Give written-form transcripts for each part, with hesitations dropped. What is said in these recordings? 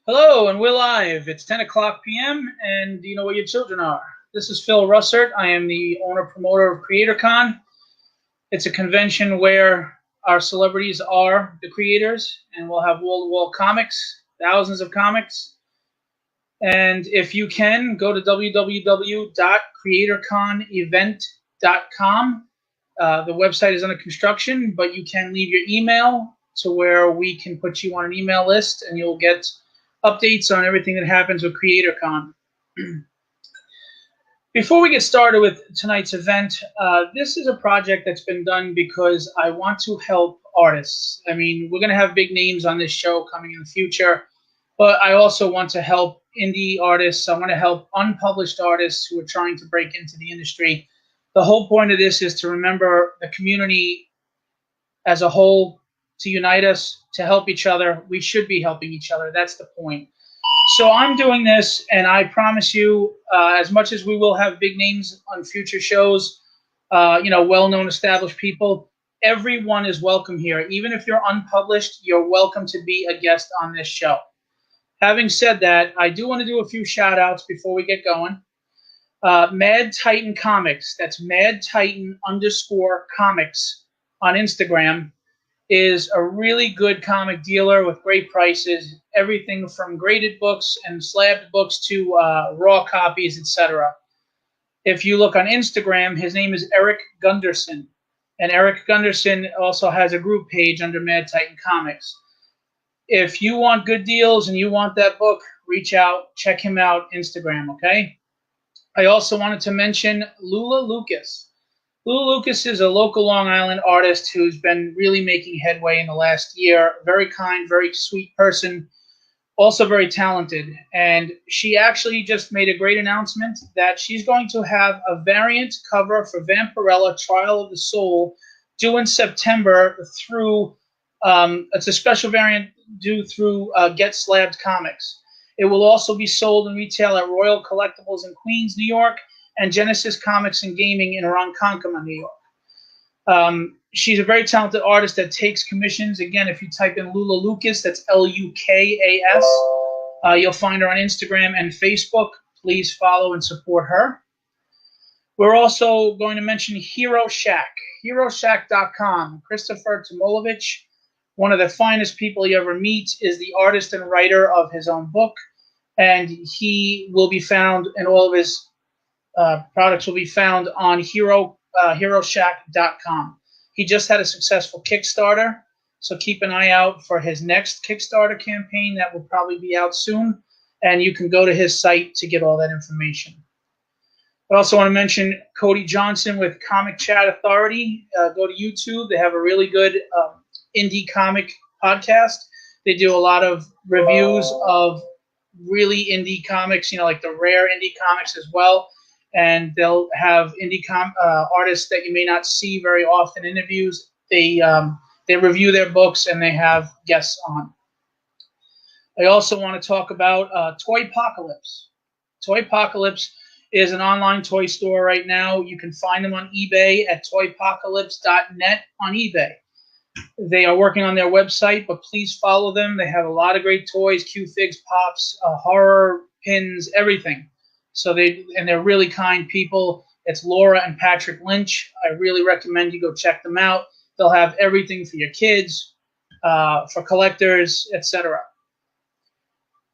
Hello, and we're live. It's 10 o'clock p.m., and do you know where your children are? This is Phil Russert. I am the owner-promoter of Creatorcon. It's a convention where our celebrities are the creators, and we'll have wall-to-wall comics, thousands of comics. And if you can, go to www.creatorconevent.com. The website is under construction, but you can leave your email to where we can put you on an email list, and you'll get updates on everything that happens with Creatorcon. Before we get started with tonight's event, this is a project that's been done because I want to help artists. I mean, we're going to have big names on this show coming in the future, but I also want to help indie artists. I want to help unpublished artists who are trying to break into the industry. The whole point of this is to remember the community as a whole, to unite us, to help each other. We should be helping each other. That's the point. So I'm doing this, and I promise you, as much as we will have big names on future shows, well-known established people, everyone is welcome here. Even if you're unpublished, you're welcome to be a guest on this show. Having said that, I do want to do a few shout-outs before we get going. Mad Titan Comics, that's Mad Titan _comics on Instagram, is a really good comic dealer with great prices, everything from graded books and slabbed books to raw copies, etc. If you look on Instagram, his name is Eric Gunderson, and Eric Gunderson also has a group page under Mad Titan Comics. If you want good deals and you want that book, reach out, check him out, Instagram, okay? I also wanted to mention Lula Lucas. Lula Lucas is a local Long Island artist who's been really making headway in the last year. Very kind, very sweet person, also very talented. And she actually just made a great announcement that she's going to have a variant cover for Vampirella Trial of the Soul due in September through, it's a special variant due through Get Slabbed Comics. It will also be sold in retail at Royal Collectibles in Queens, New York, and Genesis Comics and Gaming in Ronkonkoma, New York. She's a very talented artist that takes commissions. Again, if you type in Lula Lucas, that's Lukas, you'll find her on Instagram and Facebook. Please follow and support her. We're also going to mention Hero Shack, HeroShack.com. Christopher Tomolovich, one of the finest people you ever meet, is the artist and writer of his own book, and he will be found, and all of his products will be found on HeroShack.com. He just had a successful Kickstarter, so keep an eye out for his next Kickstarter campaign that will probably be out soon, and you can go to his site to get all that information. I also want to mention Cody Johnson with Comic Chat Authority. Go to YouTube. They have a really good indie comic podcast. They do a lot of reviews of really indie comics, like the rare indie comics as well. And they'll have indie artists that you may not see very often interviews. They review their books and they have guests on. I also want to talk about Toypocalypse. Toypocalypse is an online toy store right now. You can find them on eBay at toypocalypse.net on eBay. They are working on their website, but please follow them. They have a lot of great toys, Q-Figs, Pops, horror pins, everything. So they're really kind people. It's Laura and Patrick Lynch. I really recommend you go check them out. They'll have everything for your kids, for collectors, etc.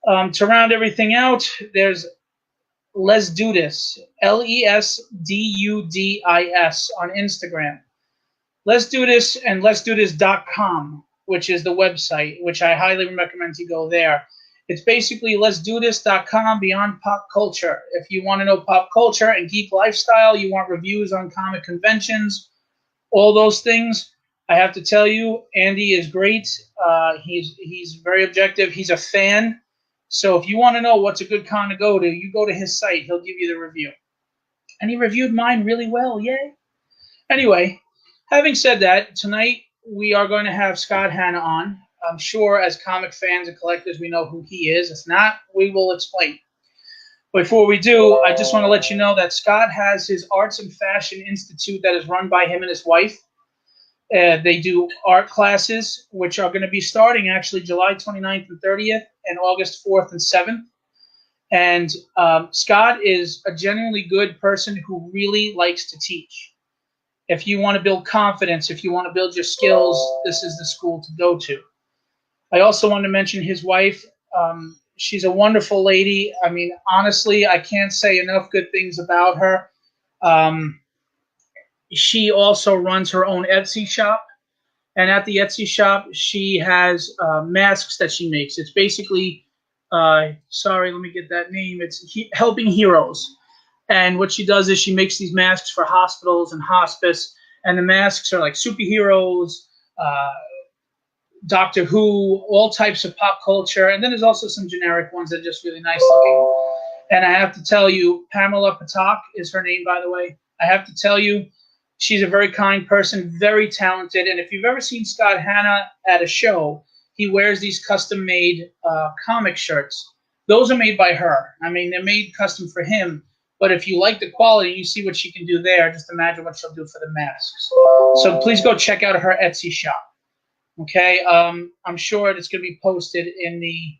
To round everything out, there's Let's Do This, LESDUDIS on Instagram. Let's Do This and letsdothis.com, which is the website, which I highly recommend you go there. It's basically letsdothis.com beyond pop culture. If you want to know pop culture and geek lifestyle, you want reviews on comic conventions, all those things, I have to tell you, Andy is great. He's very objective. He's a fan. So if you want to know what's a good con to go to, you go to his site. He'll give you the review. And he reviewed mine really well. Yay. Anyway, having said that, tonight we are going to have Scott Hanna on. I'm sure as comic fans and collectors, we know who he is. If not, we will explain. Before we do, I just want to let you know that Scott has his Arts and Fashion Institute that is run by him and his wife. They do art classes, which are going to be starting actually July 29th and 30th and August 4th and 7th. And Scott is a genuinely good person who really likes to teach. If you want to build confidence, if you want to build your skills, this is the school to go to. I also want to mention his wife. She's a wonderful lady. I mean, honestly, I can't say enough good things about her. She also runs her own Etsy shop. And at the Etsy shop, she has masks that she makes. It's basically, sorry, let me get that name. It's Helping Heroes. And what she does is she makes these masks for hospitals and hospice. And the masks are like superheroes, Doctor Who, all types of pop culture. And then there's also some generic ones that are just really nice looking. And I have to tell you, Pamela Patak is her name, by the way. I have to tell you, she's a very kind person, very talented. And if you've ever seen Scott Hanna at a show, he wears these custom-made comic shirts. Those are made by her. I mean, they're made custom for him. But if you like the quality, you see what she can do there. Just imagine what she'll do for the masks. So please go check out her Etsy shop. Okay, I'm sure it's going to be posted in the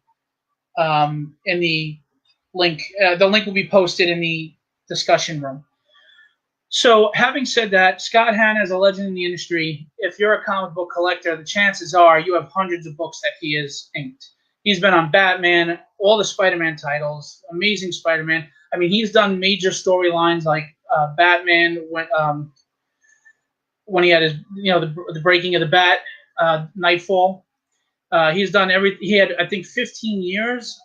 link. The link will be posted in the discussion room. So having said that, Scott Hanna is a legend in the industry. If you're a comic book collector, the chances are you have hundreds of books that he has inked. He's been on Batman, all the Spider-Man titles, Amazing Spider-Man. I mean, he's done major storylines like Batman when he had his, the breaking of the Bat, Nightfall. He's done he had, I think, 15 years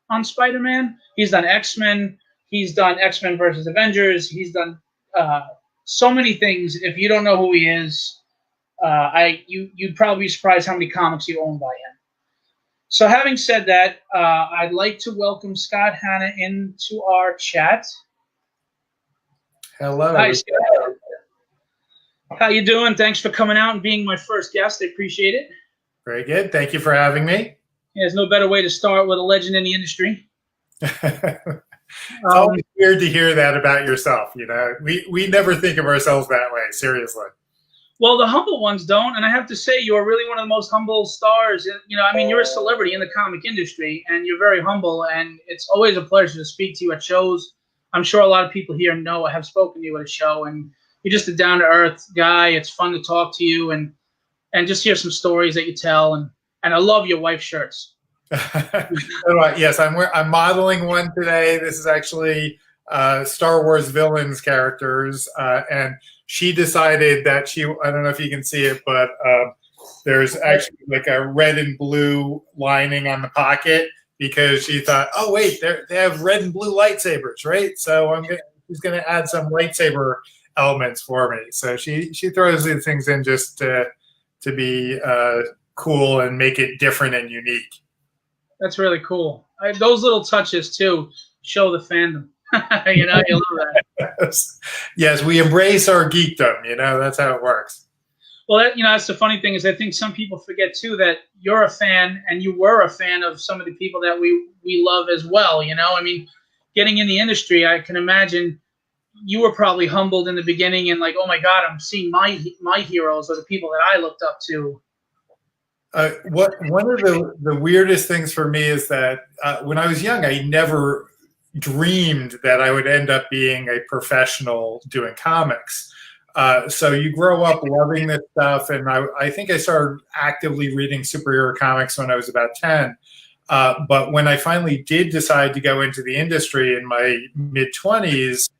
on Spider-Man. He's done X-Men. He's done X-Men versus Avengers. He's done so many things. If you don't know who he is, you'd probably be surprised how many comics you own by him. So having said that, I'd like to welcome Scott Hanna into our chat. Hello. Hi, Scott. How you doing? Thanks for coming out and being my first guest. I appreciate it. Very good. Thank you for having me. Yeah, there's no better way to start with a legend in the industry. It's always weird to hear that about yourself. You know, we never think of ourselves that way. Seriously. Well, the humble ones don't, and I have to say, you're really one of the most humble stars. You know, I mean, you're a celebrity in the comic industry, and you're very humble, and it's always a pleasure to speak to you at shows. I'm sure a lot of people here have spoken to you at a show, and you're just a down-to-earth guy. It's fun to talk to you and just hear some stories that you tell, and I love your wife's shirts. Yes, I'm modeling one today. This is actually Star Wars villains characters, and she decided that I don't know if you can see it, but there's actually like a red and blue lining on the pocket because she thought, oh wait, they have red and blue lightsabers, right? So she's gonna add some lightsaber elements for me. So she throws these things in just to be cool and make it different and unique. That's really cool. Those little touches too show the fandom. You know, you love that. Yes, we embrace our geekdom. You know, that's how it works. Well, that's the funny thing is I think some people forget too that you're a fan and you were a fan of some of the people that we love as well. You know, I mean, getting in the industry, I can imagine you were probably humbled in the beginning and like, oh my God, I'm seeing my heroes or the people that I looked up to. One of the weirdest things for me is that when I was young, I never dreamed that I would end up being a professional doing comics. So you grow up loving this stuff, and I think I started actively reading superhero comics when I was about 10. But when I finally did decide to go into the industry in my mid-20s,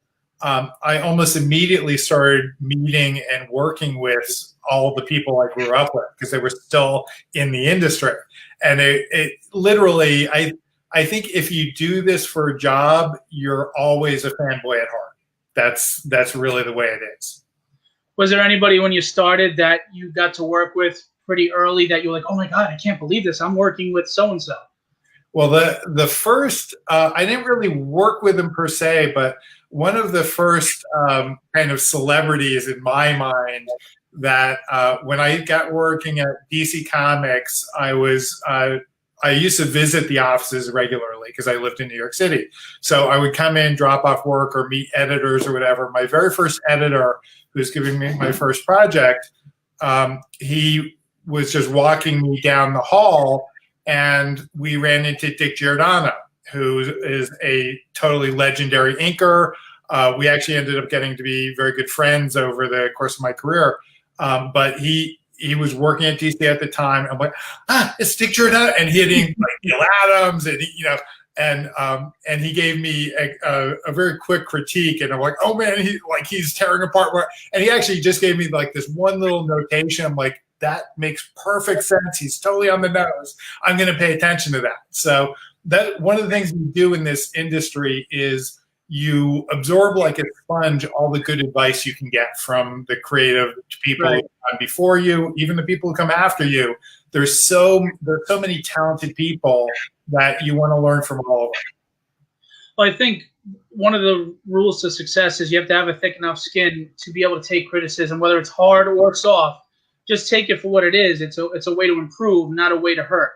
I almost immediately started meeting and working with all the people I grew up with because they were still in the industry. And it literally, I think if you do this for a job, you're always a fanboy at heart. That's really the way it is. Was there anybody when you started that you got to work with pretty early that you were like, oh my God, I can't believe this. I'm working with so-and-so. Well, the first, I didn't really work with them per se, but one of the first kind of celebrities in my mind that when I got working at DC Comics, I used to visit the offices regularly because I lived in New York City. So I would come in, drop off work, or meet editors or whatever. My very first editor, who was giving me my first project, he was just walking me down the hall, and we ran into Dick Giordano, who is a totally legendary inker. We actually ended up getting to be very good friends over the course of my career. But he was working at DC at the time. I'm like, it's Dick Giordano, and he had like Neil Adams, and and he gave me a very quick critique, and I'm like, oh man, he's tearing apart. And he actually just gave me like this one little notation. I'm like, that makes perfect sense. He's totally on the nose. I'm going to pay attention to that. So that one of the things you do in this industry is you absorb like a sponge all the good advice you can get from the creative people who come before you, even the people who come after you. There's so many talented people that you want to learn from all of them. Well, I think one of the rules to success is you have to have a thick enough skin to be able to take criticism, whether it's hard or soft. Just take it for what it is. It's a way to improve, not a way to hurt.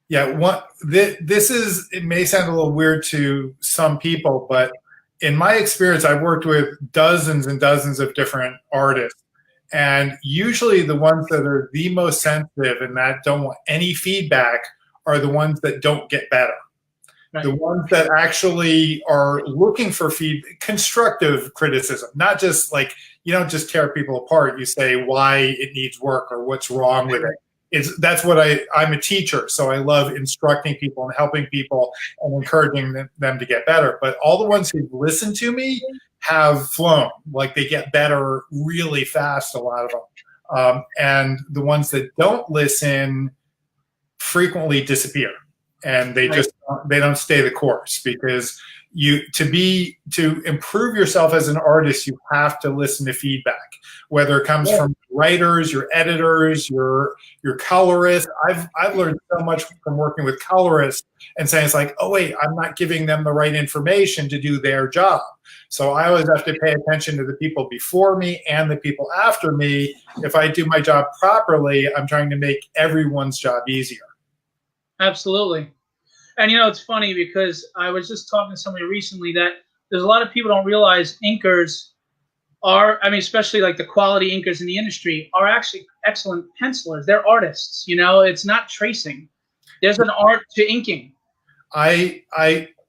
Yeah, it may sound a little weird to some people, but in my experience, I've worked with dozens and dozens of different artists. And usually the ones that are the most sensitive and that don't want any feedback are the ones that don't get better. Right. The ones that actually are looking for constructive criticism, not just like, you don't just tear people apart. You say why it needs work or what's wrong with it. That's what I'm a teacher, so I love instructing people and helping people and encouraging them to get better. But all the ones who listen to me have flown. Like, they get better really fast, a lot of them. And the ones that don't listen frequently disappear, and they don't stay the course, because to improve yourself as an artist, you have to listen to feedback, whether it comes from writers, your editors, your colorists. I've learned so much from working with colorists and saying, it's like, oh wait, I'm not giving them the right information to do their job. So I always have to pay attention to the people before me and the people after me. If I do my job properly, I'm trying to make everyone's job easier. Absolutely. And, it's funny because I was just talking to somebody recently that there's a lot of people don't realize inkers are, especially like the quality inkers in the industry, are actually excellent pencilers. They're artists, it's not tracing. There's an art to inking.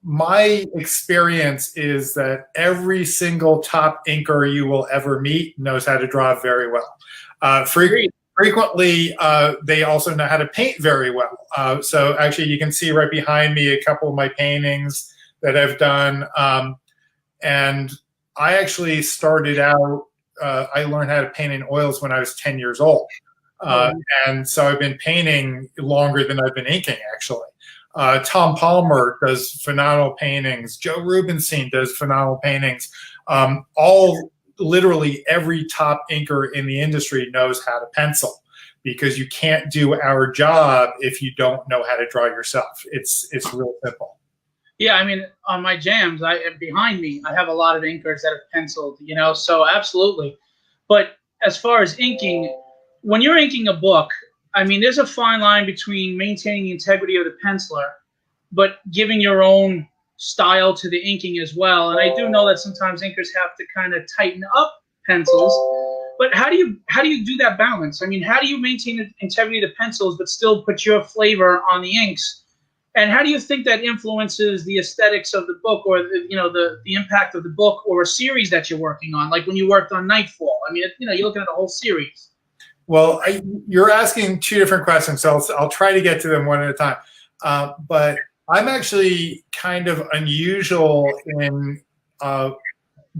My experience is that every single top inker you will ever meet knows how to draw very well. Frequently, they also know how to paint very well. So actually, you can see right behind me a couple of my paintings that I've done. And I actually started out, I learned how to paint in oils when I was 10 years old. And so I've been painting longer than I've been inking, actually. Tom Palmer does phenomenal paintings. Joe Rubenstein does phenomenal paintings. Literally every top inker in the industry knows how to pencil, because you can't do our job if you don't know how to draw yourself. It's real simple. Yeah, on my jams, behind me, I have a lot of inkers that have penciled, so absolutely. But as far as inking, when you're inking a book, there's a fine line between maintaining the integrity of the penciler, but giving your own style to the inking as well. And I do know that sometimes inkers have to kind of tighten up pencils, but how do you do that balance? How do you maintain the integrity of the pencils but still put your flavor on the inks? And how do you think that influences the aesthetics of the book, or the impact of the book or a series that you're working on? Like when you worked on Nightfall, you're looking at a whole series. Well, you're asking two different questions, so I'll try to get to them one at a time. But I'm actually kind of unusual in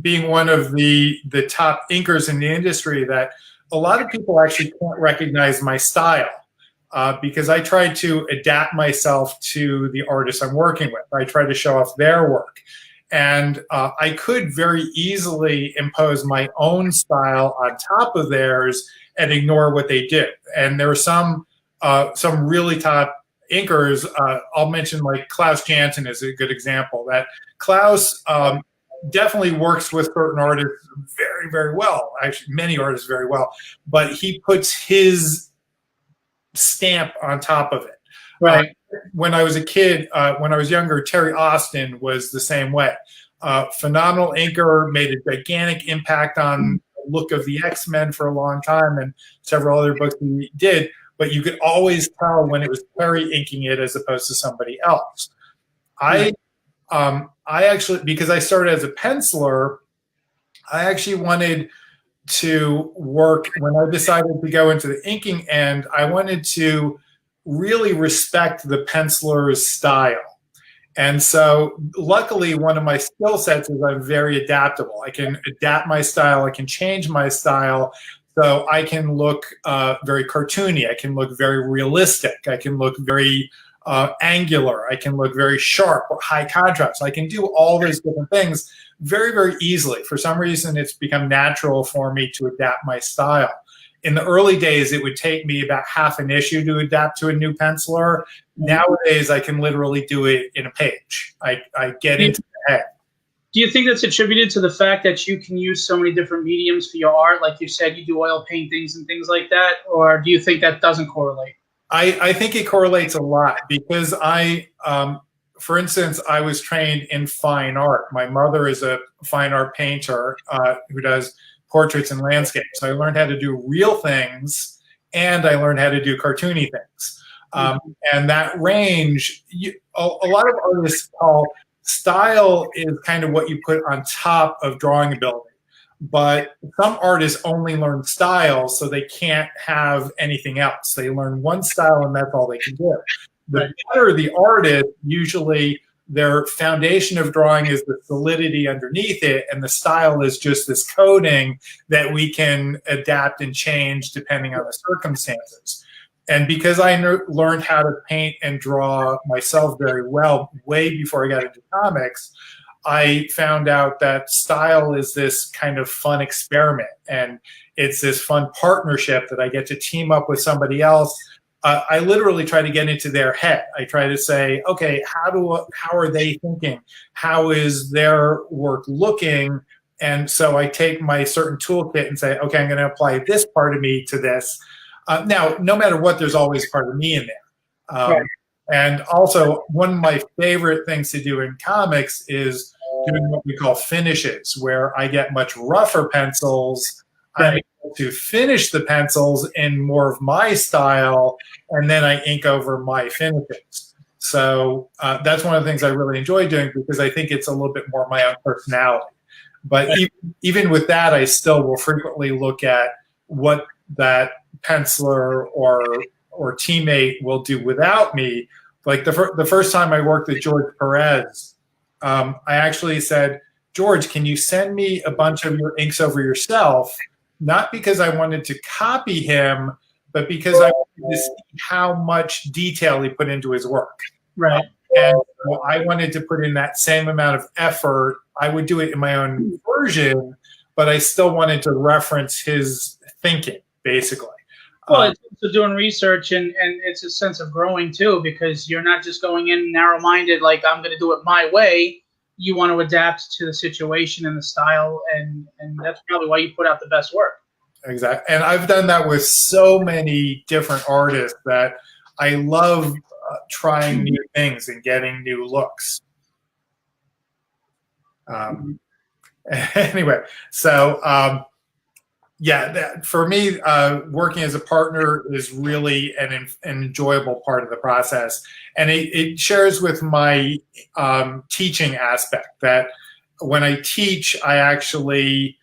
being one of the top inkers in the industry, that a lot of people actually can't recognize my style, because I try to adapt myself to the artists I'm working with. I try to show off their work. And I could very easily impose my own style on top of theirs and ignore what they did. And there are some really top inkers. I'll mention like Klaus Janson is a good example. That Klaus definitely works with certain artists very, very well. Actually, many artists very well. But he puts his stamp on top of it. Right. When I was a kid, when I was younger, Terry Austin was the same way. Phenomenal inker, made a gigantic impact on look of the X-Men for a long time and several other books he did, but you could always tell when it was Terry inking it as opposed to somebody else. I actually, because I started as a penciler, I actually wanted to work, when I decided to go into the inking end, I wanted to really respect the penciler's style. And so luckily, one of my skill sets is I'm very adaptable. I can adapt my style. I can change my style. So I can look very cartoony. I can look very realistic. I can look very angular. I can look very sharp or high contrast. I can do all those different things very, very easily. For some reason, it's become natural for me to adapt my style. In the early days, it would take me about half an issue to adapt to a new penciler. Nowadays, I can literally do it in a page. I get into the head. Do you think that's attributed to the fact that you can use so many different mediums for your art? Like you said, you do oil paintings and things like that? Or do you think that doesn't correlate? I think it correlates a lot because for instance, I was trained in fine art. My mother is a fine art painter who does portraits and landscapes. So I learned how to do real things and I learned how to do cartoony things. And that range, a lot of artists call style is kind of what you put on top of drawing ability. But some artists only learn style, so they can't have anything else. They learn one style and that's all they can do. The better the artist, usually their foundation of drawing is the solidity underneath it, and the style is just this coating that we can adapt and change depending on the circumstances. And because I learned how to paint and draw myself very well way before I got into comics, I found out that style is this kind of fun experiment, and it's this fun partnership that I get to team up with somebody else. I literally try to get into their head. I try to say, okay, how are they thinking? How is their work looking? And so I take my certain toolkit and say, okay, I'm going to apply this part of me to this. Now, no matter what, there's always part of me in there. Right. And also, one of my favorite things to do in comics is doing what we call finishes, where I get much rougher pencils. I'm able to finish the pencils in more of my style, and then I ink over my finishes. So that's one of the things I really enjoy doing because I think it's a little bit more my own personality. But even with that, I still will frequently look at what that penciler or teammate will do without me. Like the first time I worked with George Perez, I actually said, George, can you send me a bunch of your inks over yourself? Not because I wanted to copy him, but because I wanted to see how much detail he put into his work. Right. And so I wanted to put in that same amount of effort. I would do it in my own version, but I still wanted to reference his thinking, basically. Well, it's also doing research, and it's a sense of growing, too, because you're not just going in narrow-minded, like, I'm going to do it my way. You want to adapt to the situation and the style, and that's probably why you put out the best work. Exactly. And I've done that with so many different artists that I love trying new things and getting new looks. Anyway, so yeah, for me, working as a partner is really an enjoyable part of the process. And it shares with my teaching aspect that when I teach, I actually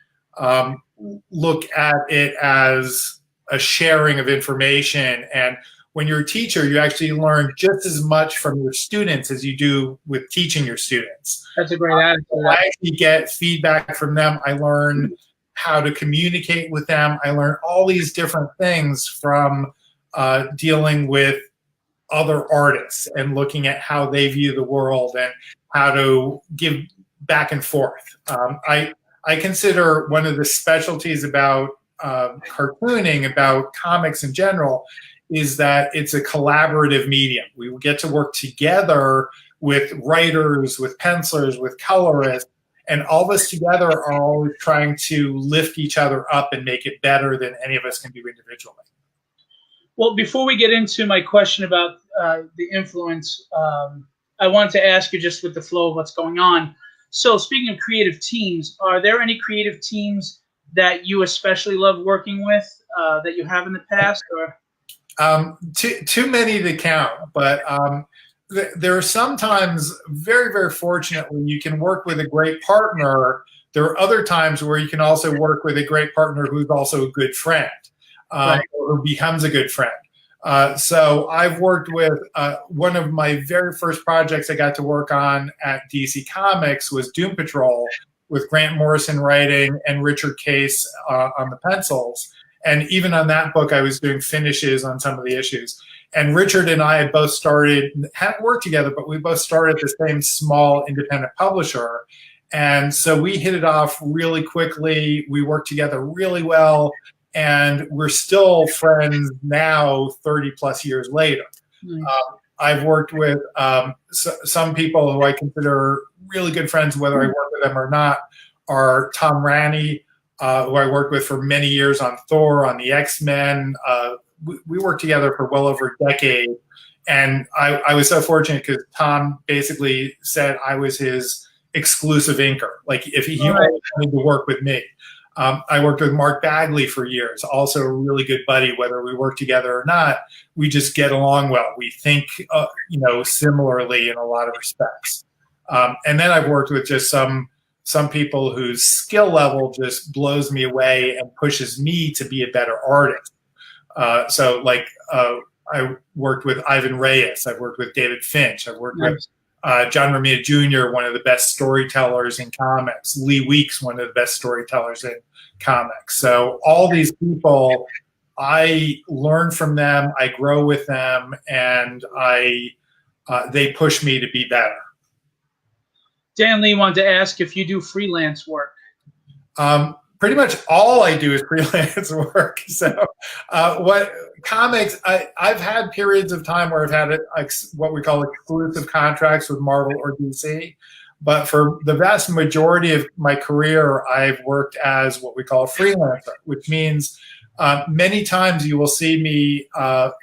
look at it as a sharing of information. And when you're a teacher, you actually learn just as much from your students as you do with teaching your students. That's a great attitude. I actually get feedback from them. I learn how to communicate with them. I learn all these different things from dealing with other artists and looking at how they view the world and how to give back and forth. I consider one of the specialties about cartooning, about comics in general, is that it's a collaborative medium. We get to work together with writers, with pencilers, with colorists, and all of us together are always trying to lift each other up and make it better than any of us can do individually. Well, before we get into my question about the influence, I wanted to ask you, just with the flow of what's going on. So speaking of creative teams, are there any creative teams that you especially love working with that you have in the past? Or Too many to count, but there are sometimes, very, very fortunately, you can work with a great partner. There are other times where you can also work with a great partner who's also a good friend, Right. or who becomes a good friend. So I've worked with one of my very first projects I got to work on at DC Comics was Doom Patrol, with Grant Morrison writing and Richard Case on the pencils. And even on that book, I was doing finishes on some of the issues. And Richard and I had both started, hadn't worked together, but we both started at the same small independent publisher. And so we hit it off really quickly. We worked together really well. And we're still friends now, 30 plus years later. Nice. I've worked with some people who I consider really good friends, whether I work with them or not, are Tom Ranney, who I worked with for many years on Thor, on the X-Men. We worked together for well over a decade. And I was so fortunate because Tom basically said I was his exclusive inker. Like if he only wanted to work with me. I worked with Mark Bagley for years, also a really good buddy. Whether we work together or not, we just get along well. We think, similarly in a lot of respects. And then I've worked with just some people whose skill level just blows me away and pushes me to be a better artist. I worked with Ivan Reyes. I've worked with David Finch. I've worked with John Romita Jr., one of the best storytellers in comics. Lee Weeks, one of the best storytellers in comics. So all these people, I learn from them, I grow with them, and they push me to be better. Dan Lee wanted to ask if you do freelance work. Pretty much all I do is freelance work. So what comics, I've had periods of time where I've had what we call exclusive contracts with Marvel or DC. But for the vast majority of my career, I've worked as what we call a freelancer, which means many times you will see me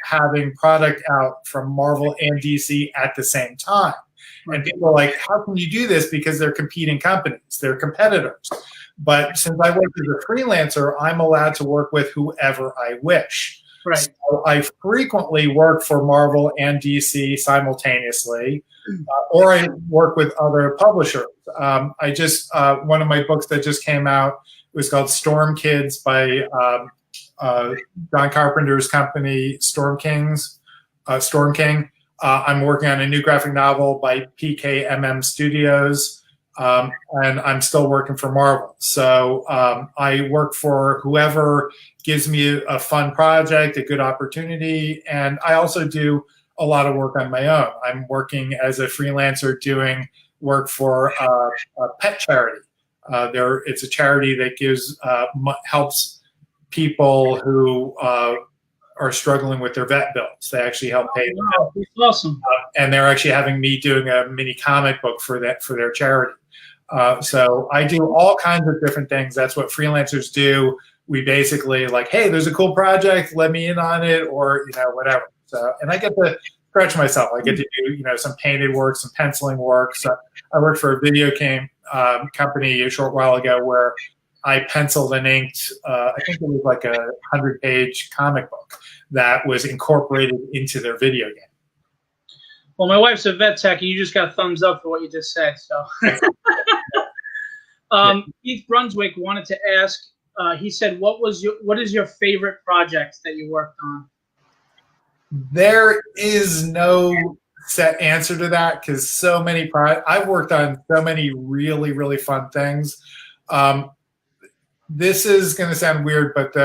having product out from Marvel and DC at the same time. And people are like, how can you do this? Because they're competing companies, they're competitors. But since I work as a freelancer, I'm allowed to work with whoever I wish. Right. So I frequently work for Marvel and DC simultaneously, or I work with other publishers. I just one of my books that just came out was called Storm Kids by John Carpenter's company, Storm King. I'm working on a new graphic novel by PKMM Studios. And I'm still working for Marvel. So I work for whoever gives me a fun project, a good opportunity, and I also do a lot of work on my own. I'm working as a freelancer doing work for a pet charity. It's a charity that helps people who are struggling with their vet bills. They actually help pay them. Wow, that's awesome. And they're actually having me doing a mini comic book for their charity. So I do all kinds of different things. That's what freelancers do. We basically like, hey, there's a cool project, let me in on it, or whatever. So, and I get to stretch myself. I get to do some painted work, some penciling work. So I worked for a video game company a short while ago where I penciled and inked. I think it was like a 100-page comic book that was incorporated into their video game. Well, my wife's a vet tech, and you just got thumbs up for what you just said. So, Keith Brunswick wanted to ask. He said, "What is your favorite project that you worked on?" There is no set answer to that because so many I've worked on so many really, really fun things. This is going to sound weird, but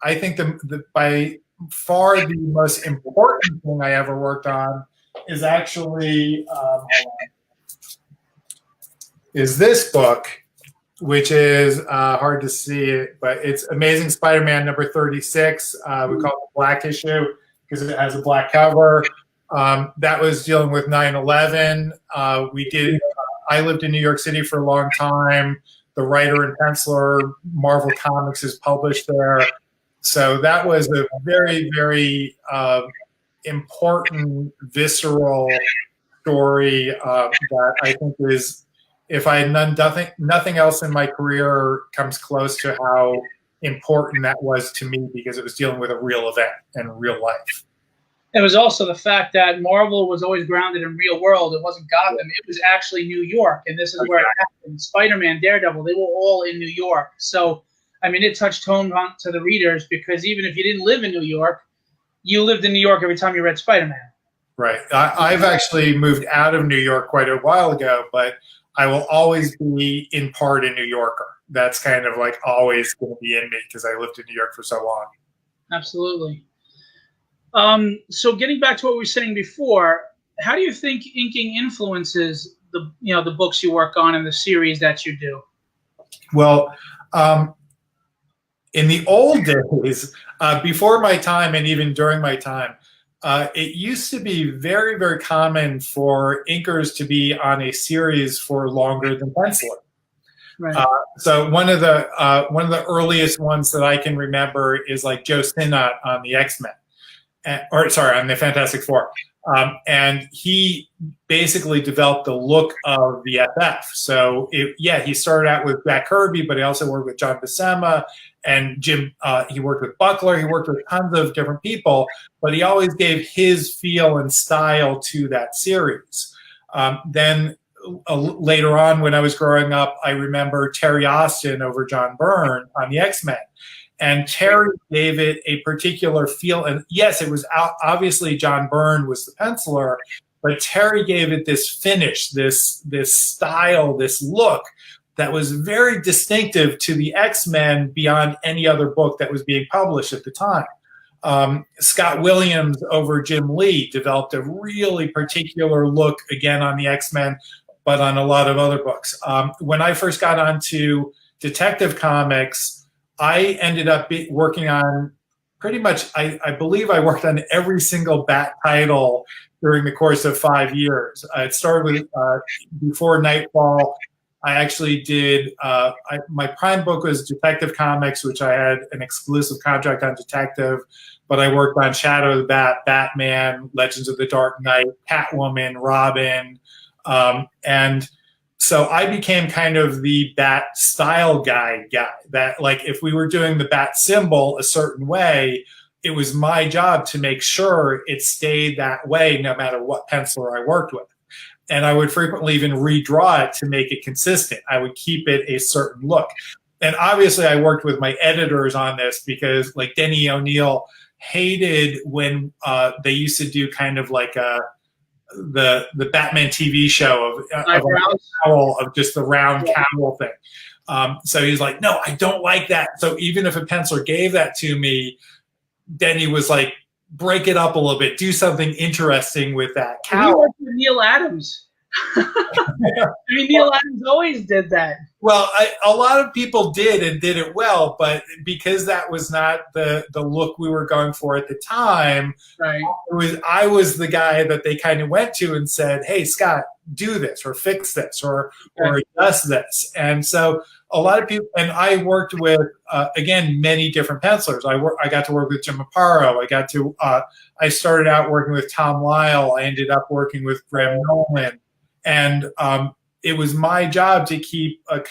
I think the by far the most important thing I ever worked on is actually is this book, which is hard to see it, but it's Amazing Spider-Man number 36. We call it the black issue because it has a black cover. That was dealing with 9/11. I lived in New York City for a long time. The writer and penciler, Marvel Comics, is published there. So that was a very, very important, visceral story that I think is if I had nothing else in my career comes close to how important that was to me, because it was dealing with a real event and real life. It was also the fact that Marvel was always grounded in real world. It wasn't Gotham. It was actually New York, and this is where it happened. Spider-Man, Daredevil, they were all in New York. So, I mean, it touched home to the readers, because even if you didn't live in New York, you lived in New York every time you read Spider-Man. Right. I've actually moved out of New York quite a while ago, but I will always be in part a New Yorker. That's kind of like always going to be in me, because I lived in New York for so long. Absolutely. So getting back to what we were saying before, how do you think inking influences the books you work on and the series that you do? Well, in the old days, before my time and even during my time, it used to be very, very common for inkers to be on a series for longer than penciler. Right. So one of the earliest ones that I can remember is like Joe Sinnott on the X-Men. On the Fantastic Four. And he basically developed the look of the FF. So, he started out with Jack Kirby, but he also worked with John Buscema and Jim. He worked with Buckler. He worked with tons of different people, but he always gave his feel and style to that series. Then later on, when I was growing up, I remember Terry Austin over John Byrne on the X-Men. And Terry gave it a particular feel. And yes, it was obviously John Byrne was the penciler, but Terry gave it this finish, this style, this look that was very distinctive to the X-Men beyond any other book that was being published at the time. Scott Williams over Jim Lee developed a really particular look, again, on the X-Men, but on a lot of other books. When I first got onto Detective Comics, I ended up working on pretty much, I believe I worked on every single Bat title during the course of 5 years. It started with, before Nightfall, I actually did, my prime book was Detective Comics, which I had an exclusive contract on Detective, but I worked on Shadow of the Bat, Batman, Legends of the Dark Knight, Catwoman, Robin, and so I became kind of the Bat style guy that, like, if we were doing the Bat symbol a certain way, it was my job to make sure it stayed that way no matter what penciler I worked with. And I would frequently even redraw it to make it consistent. I would keep it a certain look. And obviously I worked with my editors on this, because like Denny O'Neil hated when they used to do kind of like the Batman TV show of just the round cowl thing. So he's like, no, I don't like that. So even if a penciler gave that to me, Denny was like, break it up a little bit, do something interesting with that cowl. He worked with Neil Adams. I mean, Neil Adams always did that. Well, a lot of people did and did it well, but because that was not the look we were going for at the time, right? I was the guy that they kind of went to and said, hey, Scott, do this or fix this or adjust this. And so a lot of people, and I worked with, again, many different pencilers. I got to work with Jim Aparo. I started out working with Tom Lyle. I ended up working with Graham Nolan. And it was my job to keep a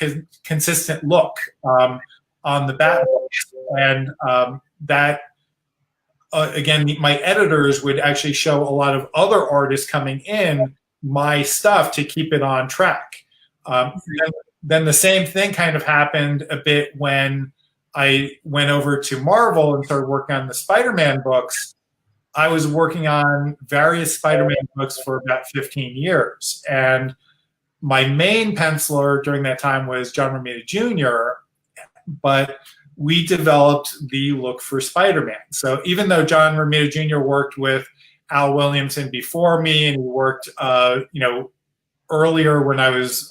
consistent look on the Bat books. And that, again, my editors would actually show a lot of other artists coming in my stuff to keep it on track. Then the same thing kind of happened a bit when I went over to Marvel and started working on the Spider-Man books. I was working on various Spider-Man books for about 15 years. And my main penciler during that time was John Romita Jr., but we developed the look for Spider-Man. So even though John Romita Jr. worked with Al Williamson before me, and he worked, earlier when I was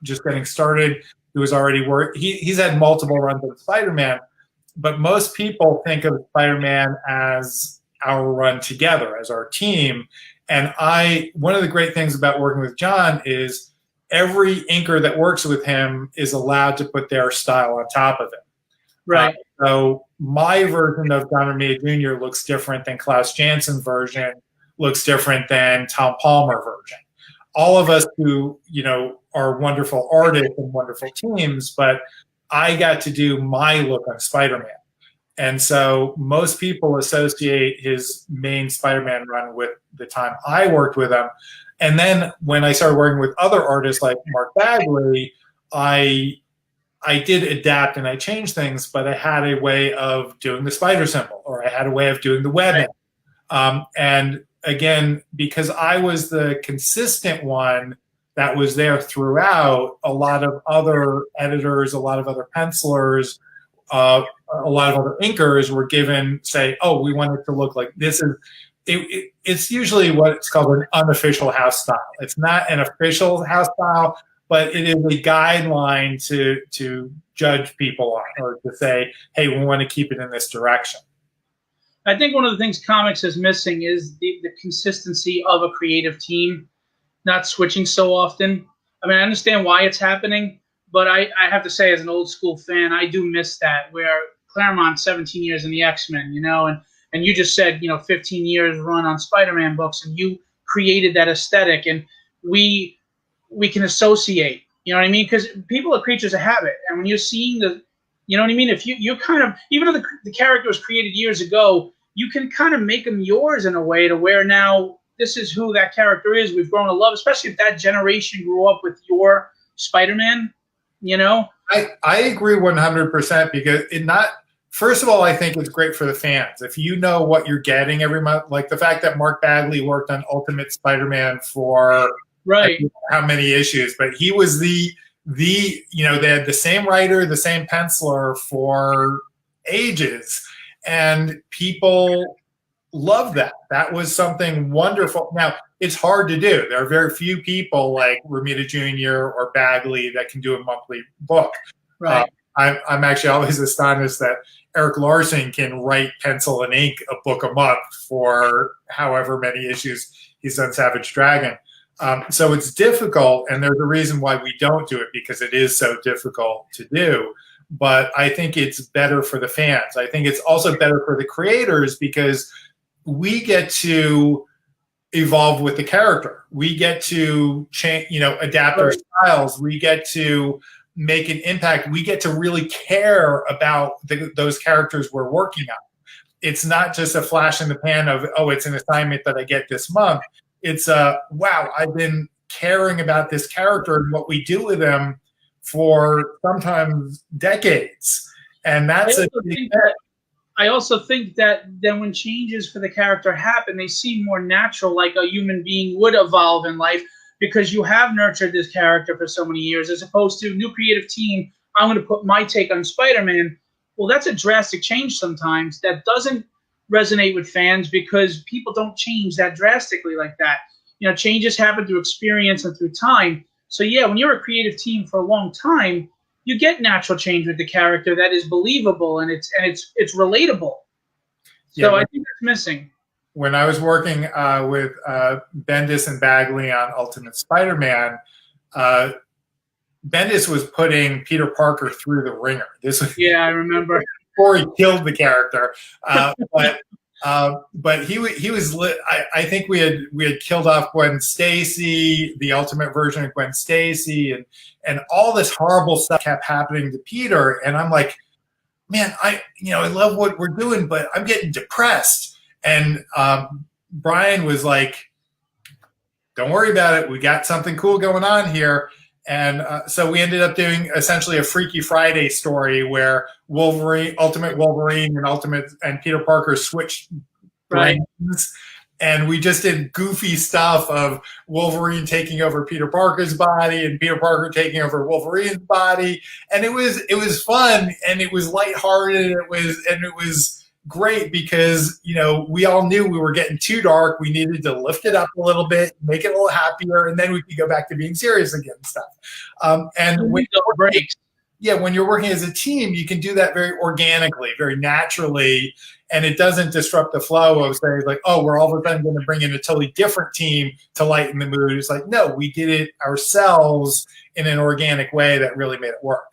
just getting started, he was already he's had multiple runs of Spider-Man, but most people think of Spider-Man as our run together, as our team. And one of the great things about working with John is every inker that works with him is allowed to put their style on top of it. Right. So my version of John Romita Jr. looks different than Klaus Jansen's version, looks different than Tom Palmer version. all of us who, are wonderful artists and wonderful teams, but I got to do my look on Spider-Man. And so most people associate his main Spider-Man run with the time I worked with him. And then when I started working with other artists like Mark Bagley, I did adapt and I changed things, but I had a way of doing the spider symbol, or I had a way of doing the webbing. And again, because I was the consistent one that was there throughout, a lot of other editors, a lot of other pencilers, a lot of other inkers were given, say, oh, we want it to look like this. It's usually what's called an unofficial house style. It's not an official house style, but it is a guideline to judge people on, or to say, hey, we want to keep it in this direction. I think one of the things comics is missing is the consistency of a creative team, not switching so often. I mean, I understand why it's happening, but I have to say, as an old school fan, I do miss that, where Claremont, 17 years in the X-Men, and you just said, 15 years run on Spider-Man books, and you created that aesthetic, and we can associate, you know what I mean? Because people are creatures of habit, and when you're seeing the, you know what I mean? If you kind of, even though the character was created years ago, you can kind of make them yours in a way, to where now this is who that character is. We've grown to love, especially if that generation grew up with your Spider-Man, I agree 100%, because first of all, I think it's great for the fans. If you know what you're getting every month, like the fact that Mark Bagley worked on Ultimate Spider-Man for how many issues, but he was they had the same writer, the same penciler for ages, and people loved that. That was something wonderful. Now, it's hard to do. There are very few people like Romita Jr. or Bagley that can do a monthly book. Right. I'm actually always astonished that Eric Larson can write pencil and ink a book a month for however many issues he's done Savage Dragon. So it's difficult, and there's a reason why we don't do it, because it is so difficult to do. But I think it's better for the fans. I think it's also better for the creators, because we get to evolve with the character. We get to change, adapt our styles. We get to make an impact. We get to really care about those characters we're working on. It's not just a flash in the pan of, oh, it's an assignment that I get this month. It's wow, I've been caring about this character and what we do with them for sometimes decades. And that's I also think that then when changes for the character happen, they seem more natural, like a human being would evolve in life, because you have nurtured this character for so many years, as opposed to new creative team, I'm going to put my take on Spider-Man. Well, that's a drastic change sometimes that doesn't resonate with fans, because people don't change that drastically like that. Changes happen through experience and through time. So yeah, when you're a creative team for a long time, you get natural change with the character that is believable, and it's relatable. So I think that's missing. When I was working with Bendis and Bagley on Ultimate Spider-Man, Bendis was putting Peter Parker through the ringer. I remember before he killed the character. But he was lit. I think we had killed off Gwen Stacy, the Ultimate version of Gwen Stacy, and all this horrible stuff kept happening to Peter. And I'm like, man, I love what we're doing, but I'm getting depressed. And Brian was like, don't worry about it. We got something cool going on here. And so we ended up doing essentially a Freaky Friday story where Ultimate Wolverine and Peter Parker switched brains. And we just did goofy stuff of Wolverine taking over Peter Parker's body and Peter Parker taking over Wolverine's body. And it was fun, and it was lighthearted. It was great, because we all knew we were getting too dark. We needed to lift it up a little bit, make it a little happier, and then we could go back to being serious again and stuff. And when you're working as a team, you can do that very organically, very naturally, and it doesn't disrupt the flow of saying like, oh, we're all of a sudden going to bring in a totally different team to lighten the mood. It's like, no, we did it ourselves in an organic way that really made it work.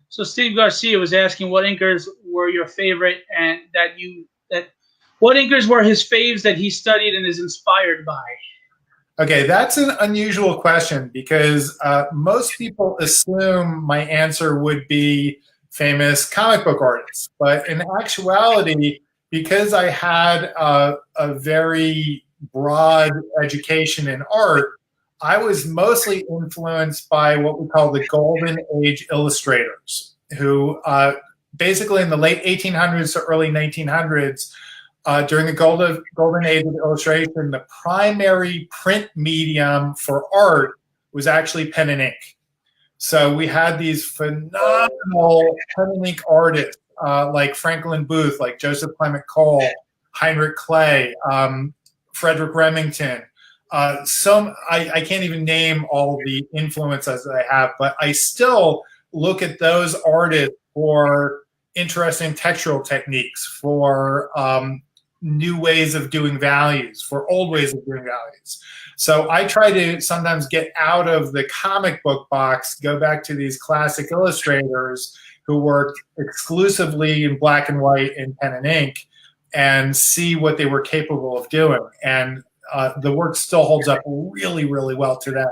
So Steve Garcia was asking what inkers were your favorite, and what inkers were his faves that he studied and is inspired by. Okay, that's an unusual question because most people assume my answer would be famous comic book artists. But in actuality, because I had a very broad education in art, I was mostly influenced by what we call the Golden Age illustrators, who basically in the late 1800s to early 1900s, during the golden age of illustration, the primary print medium for art was actually pen and ink. So we had these phenomenal pen and ink artists like Franklin Booth, like Joseph Clement Cole, Heinrich Clay, Frederick Remington. I can't even name all the influences that I have, but I still look at those artists for interesting textural techniques, for new ways of doing values, for old ways of doing values. So I try to sometimes get out of the comic book box, go back to these classic illustrators who worked exclusively in black and white and pen and ink, and see what they were capable of doing. And the work still holds up really, really well today.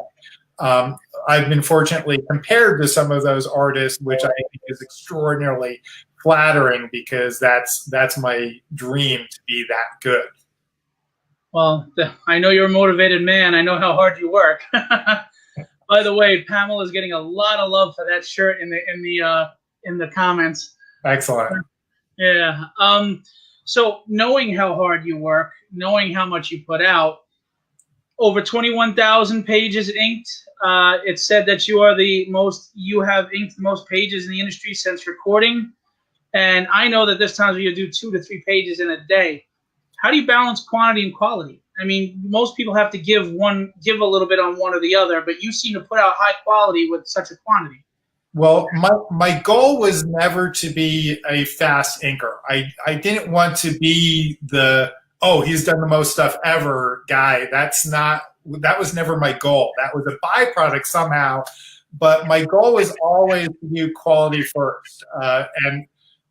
I've been fortunately compared to some of those artists, which I think is extraordinarily flattering because that's my dream, to be that good. Well, I know you're a motivated man. I know how hard you work. By the way, Pamela is getting a lot of love for that shirt in the comments. Excellent. Yeah. So knowing how hard you work, knowing how much you put out, over 21,000 pages inked. It said that you have inked the most pages in the industry since recording. And I know that there's times where you do 2 to 3 pages in a day. How do you balance quantity and quality? I mean, most people have to give a little bit on one or the other, but you seem to put out high quality with such a quantity. Well, my goal was never to be a fast inker. I didn't want to be the, oh, he's done the most stuff ever guy. That was never my goal. That was a byproduct somehow. But my goal was always to do quality first. And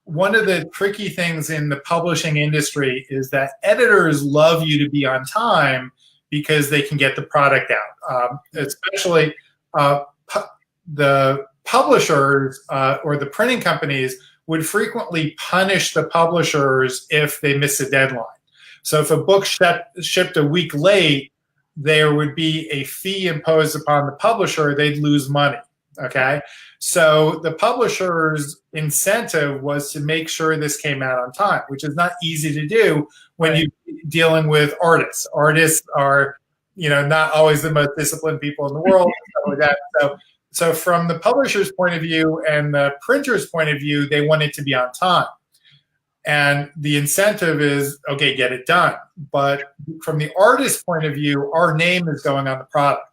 one of the tricky things in the publishing industry is that editors love you to be on time because they can get the product out. Especially the publishers or the printing companies would frequently punish the publishers if they miss a deadline. So if a book shipped a week late, there would be a fee imposed upon the publisher. They'd lose money. Okay, so the publisher's incentive was to make sure this came out on time, which is not easy to do when you're dealing with artists. Artists are, not always the most disciplined people in the world, and stuff like that. So from the publisher's point of view and the printer's point of view, they want it to be on time. And the incentive is, okay, get it done. But from the artist's point of view, our name is going on the product.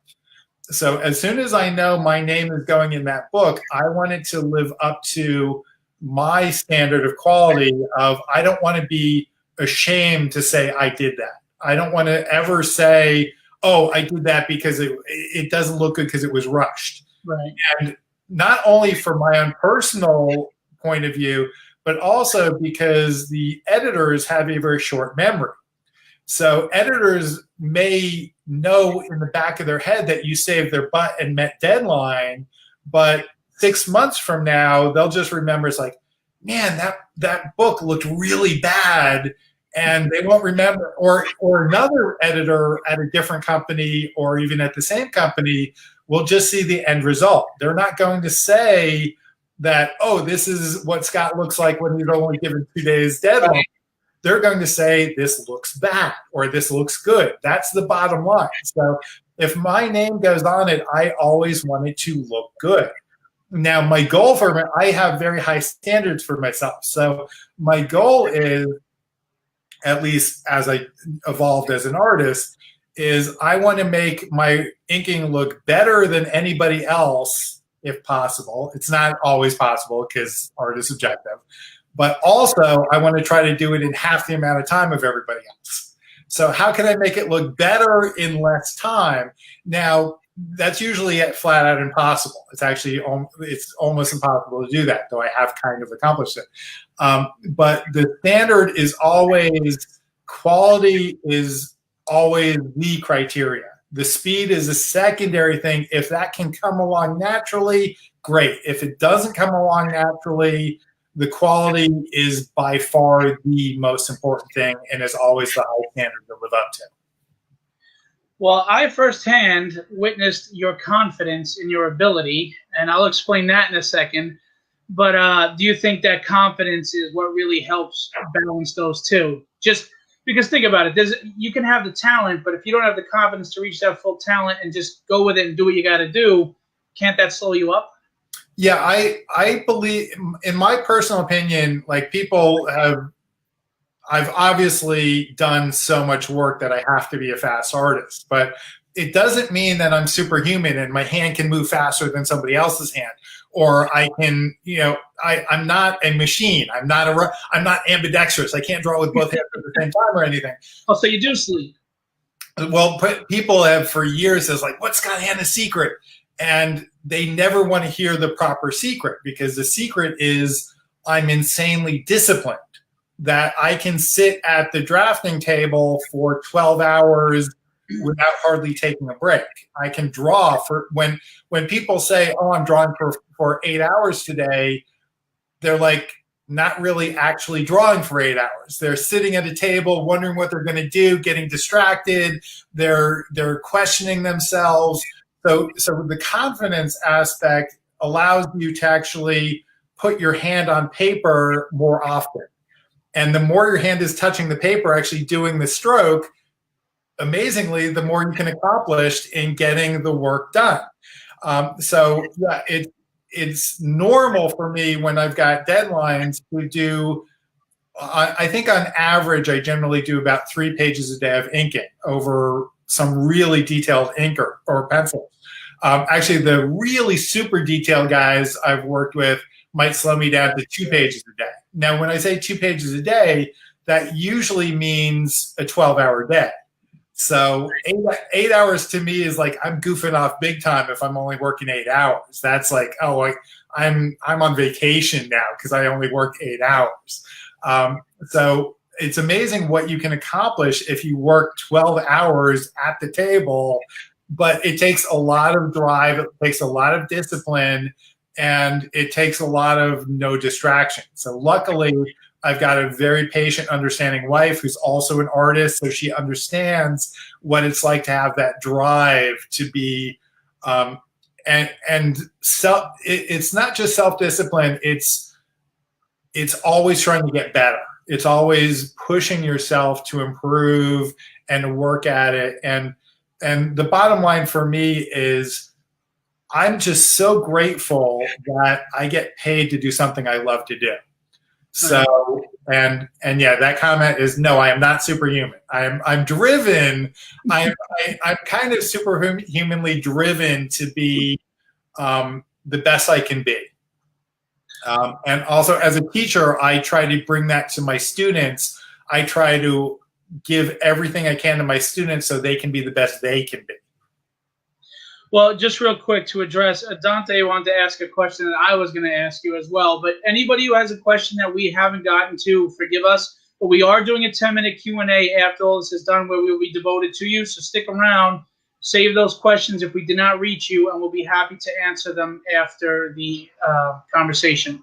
So as soon as I know my name is going in that book, I want it to live up to my standard of quality of, I don't want to be ashamed to say I did that. I don't want to ever say, oh, I did that because it doesn't look good because it was rushed. Right. And not only for my own personal point of view, but also because the editors have a very short memory. So editors may know in the back of their head that you saved their butt and met deadline, but 6 months from now, they'll just remember, it's like, man, that book looked really bad, and they won't remember. Or another editor at a different company or even at the same company will just see the end result. They're not going to say that, oh, this is what Scott looks like when he's only given 2 days deadline. They're going to say this looks bad or this looks good. That's the bottom line. So if my name goes on it, I always want it to look good. Now, my goal I have very high standards for myself. So my goal is, at least as I evolved as an artist, is I want to make my inking look better than anybody else, if possible. It's not always possible because art is subjective. But also, I want to try to do it in half the amount of time of everybody else. So how can I make it look better in less time? Now, that's usually flat out impossible. It's almost impossible to do that, though I have kind of accomplished it. But the standard is always, quality is always the criteria. The speed is a secondary thing. If that can come along naturally, great. If it doesn't come along naturally, the quality is by far the most important thing and is always the high standard to live up to. Well, I firsthand witnessed your confidence in your ability, and I'll explain that in a second. But do you think that confidence is what really helps balance those two? Just because think about it, you can have the talent, but if you don't have the confidence to reach that full talent and just go with it and do what you got to do, can't that slow you up? Yeah, I believe, in my personal opinion, like I've obviously done so much work that I have to be a fast artist, but it doesn't mean that I'm superhuman and my hand can move faster than somebody else's hand, or I can, I'm not a machine. I'm not ambidextrous. I can't draw with both hands at the same time or anything. Oh, so you do sleep? Well, people have for years says like, what's Scott Hanna's secret? And they never want to hear the proper secret, because the secret is I'm insanely disciplined, that I can sit at the drafting table for 12 hours without hardly taking a break. I can draw for when people say, oh, I'm drawing for 8 hours today, they're like not really actually drawing for 8 hours. They're sitting at a table wondering what they're going to do, getting distracted. They're questioning themselves. So the confidence aspect allows you to actually put your hand on paper more often. And the more your hand is touching the paper, actually doing the stroke, amazingly, the more you can accomplish in getting the work done. So yeah, it's normal for me when I've got deadlines to do, I think on average, I generally do about 3 pages a day of inking over some really detailed ink or pencils. Actually, the really super detailed guys I've worked with might slow me down to 2 pages a day. Now, when I say 2 pages a day, that usually means a 12-hour day. So 8 hours to me is like I'm goofing off big time if I'm only working 8 hours. That's like, oh, I'm on vacation now because I only work 8 hours. So it's amazing what you can accomplish if you work 12 hours at the table, but it takes a lot of drive, it takes a lot of discipline, and it takes a lot of no distraction. So luckily, I've got a very patient, understanding wife who's also an artist, so she understands what it's like to have that drive to be, it's not just self-discipline. It's always trying to get better. It's always pushing yourself to improve and to work at it. And the bottom line for me is I'm just so grateful that I get paid to do something I love to do. So, and yeah, that comment is no, I am not superhuman. I'm driven. I'm kind of superhumanly driven to be the best I can be. And also as a teacher, I try to bring that to my students. I try to give everything I can to my students so they can be the best they can be. Well, just real quick to address, Dante wanted to ask a question that I was going to ask you as well. But anybody who has a question that we haven't gotten to, forgive us. But we are doing a 10-minute Q&A after all this is done where we will be devoted to you. So stick around, save those questions if we did not reach you, and we'll be happy to answer them after the conversation.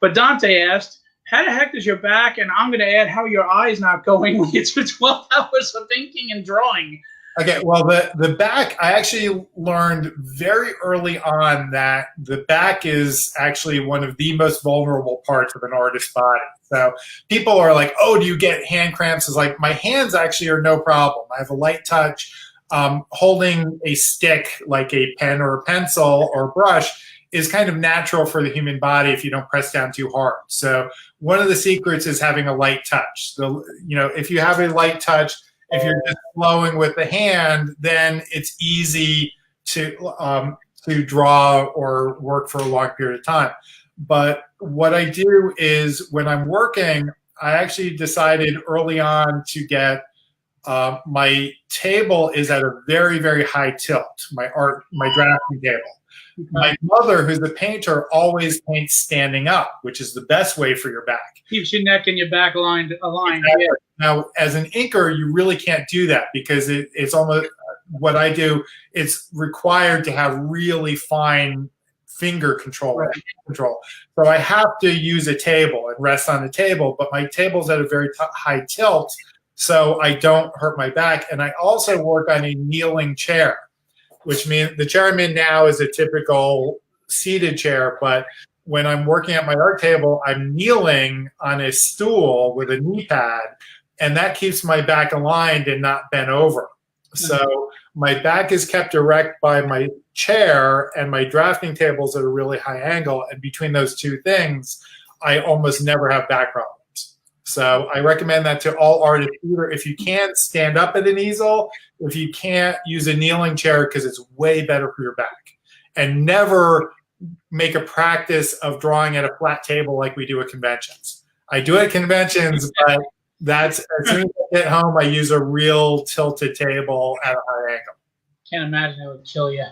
But Dante asked, how the heck is your back? And I'm going to add how your eye's not going when you do 12 hours of thinking and drawing. Okay, well, the back, I actually learned very early on that the back is actually one of the most vulnerable parts of an artist's body. So people are like, oh, do you get hand cramps? It's like, my hands actually are no problem. I have a light touch. Holding a stick like a pen or a pencil or a brush is kind of natural for the human body if you don't press down too hard. So one of the secrets is having a light touch. So, if you have a light touch, if you're just flowing with the hand, then it's easy to draw or work for a long period of time. But what I do is when I'm working, I actually decided early on to get my table is at a very, very high tilt, my drafting table. My mother, who's a painter, always paints standing up, which is the best way for your back. Keeps your neck and your back aligned. Exactly. Now, as an inker, you really can't do that because it's almost what I do, it's required to have really fine finger control, Right. control. So I have to use a table and rest on the table, but my table's at a very high tilt, so I don't hurt my back. And I also work on a kneeling chair, which means the chair I'm in now is a typical seated chair, but when I'm working at my art table, I'm kneeling on a stool with a knee pad, and that keeps my back aligned and not bent over. So my back is kept erect by my chair, and my drafting table's at a really high angle. And between those two things, I almost never have back problems. So I recommend that to all artists. Either if you can't stand up at an easel, if you can't, use a kneeling chair, because it's way better for your back. And never make a practice of drawing at a flat table like we do at conventions. I do it at conventions, but that's, as soon as I get home, I use a real tilted table at a high angle. Can't imagine it would kill you.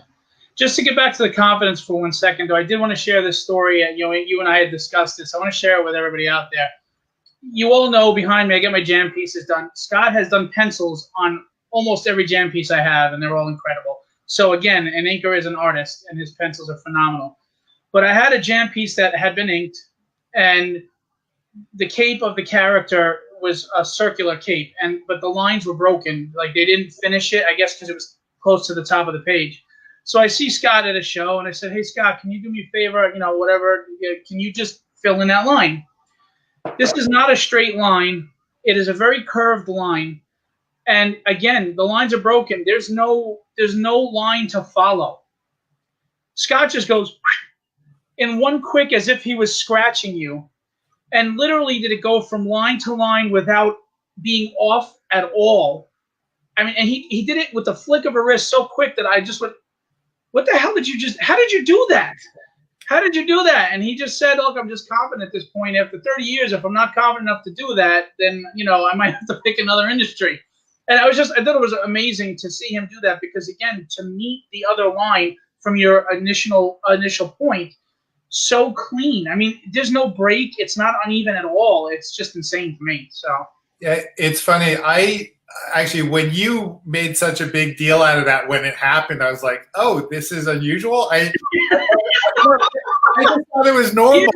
Just to get back to the confidence for 1 second, though, I did want to share this story. You and I had discussed this. I want to share it with everybody out there. You all know behind me, I get my jam pieces done. Scott has done pencils on almost every jam piece I have, and they're all incredible. So again, an inker is an artist, and his pencils are phenomenal. But I had a jam piece that had been inked, and the cape of the character was a circular cape, but the lines were broken. Like, they didn't finish it, I guess because it was close to the top of the page. So I see Scott at a show, and I said, hey, Scott, can you do me a favor? Whatever. Can you just fill in that line? This is not a straight line. It is a very curved line. And again, the lines are broken. There's no line to follow. Scott just goes in one quick, as if he was scratching you. And literally did it go from line to line without being off at all. I mean, and he did it with the flick of a wrist so quick that I just went, what the hell how did you do that? How did you do that? And he just said, look, I'm just confident at this point. After 30 years, if I'm not confident enough to do that, then, I might have to pick another industry. And I thought it was amazing to see him do that, because again, to meet the other line from your initial point, so clean. I mean, there's no break. It's not uneven at all. It's just insane to me. So yeah, it's funny. I actually, when you made such a big deal out of that when it happened, I was like, oh, this is unusual. I just thought it was normal.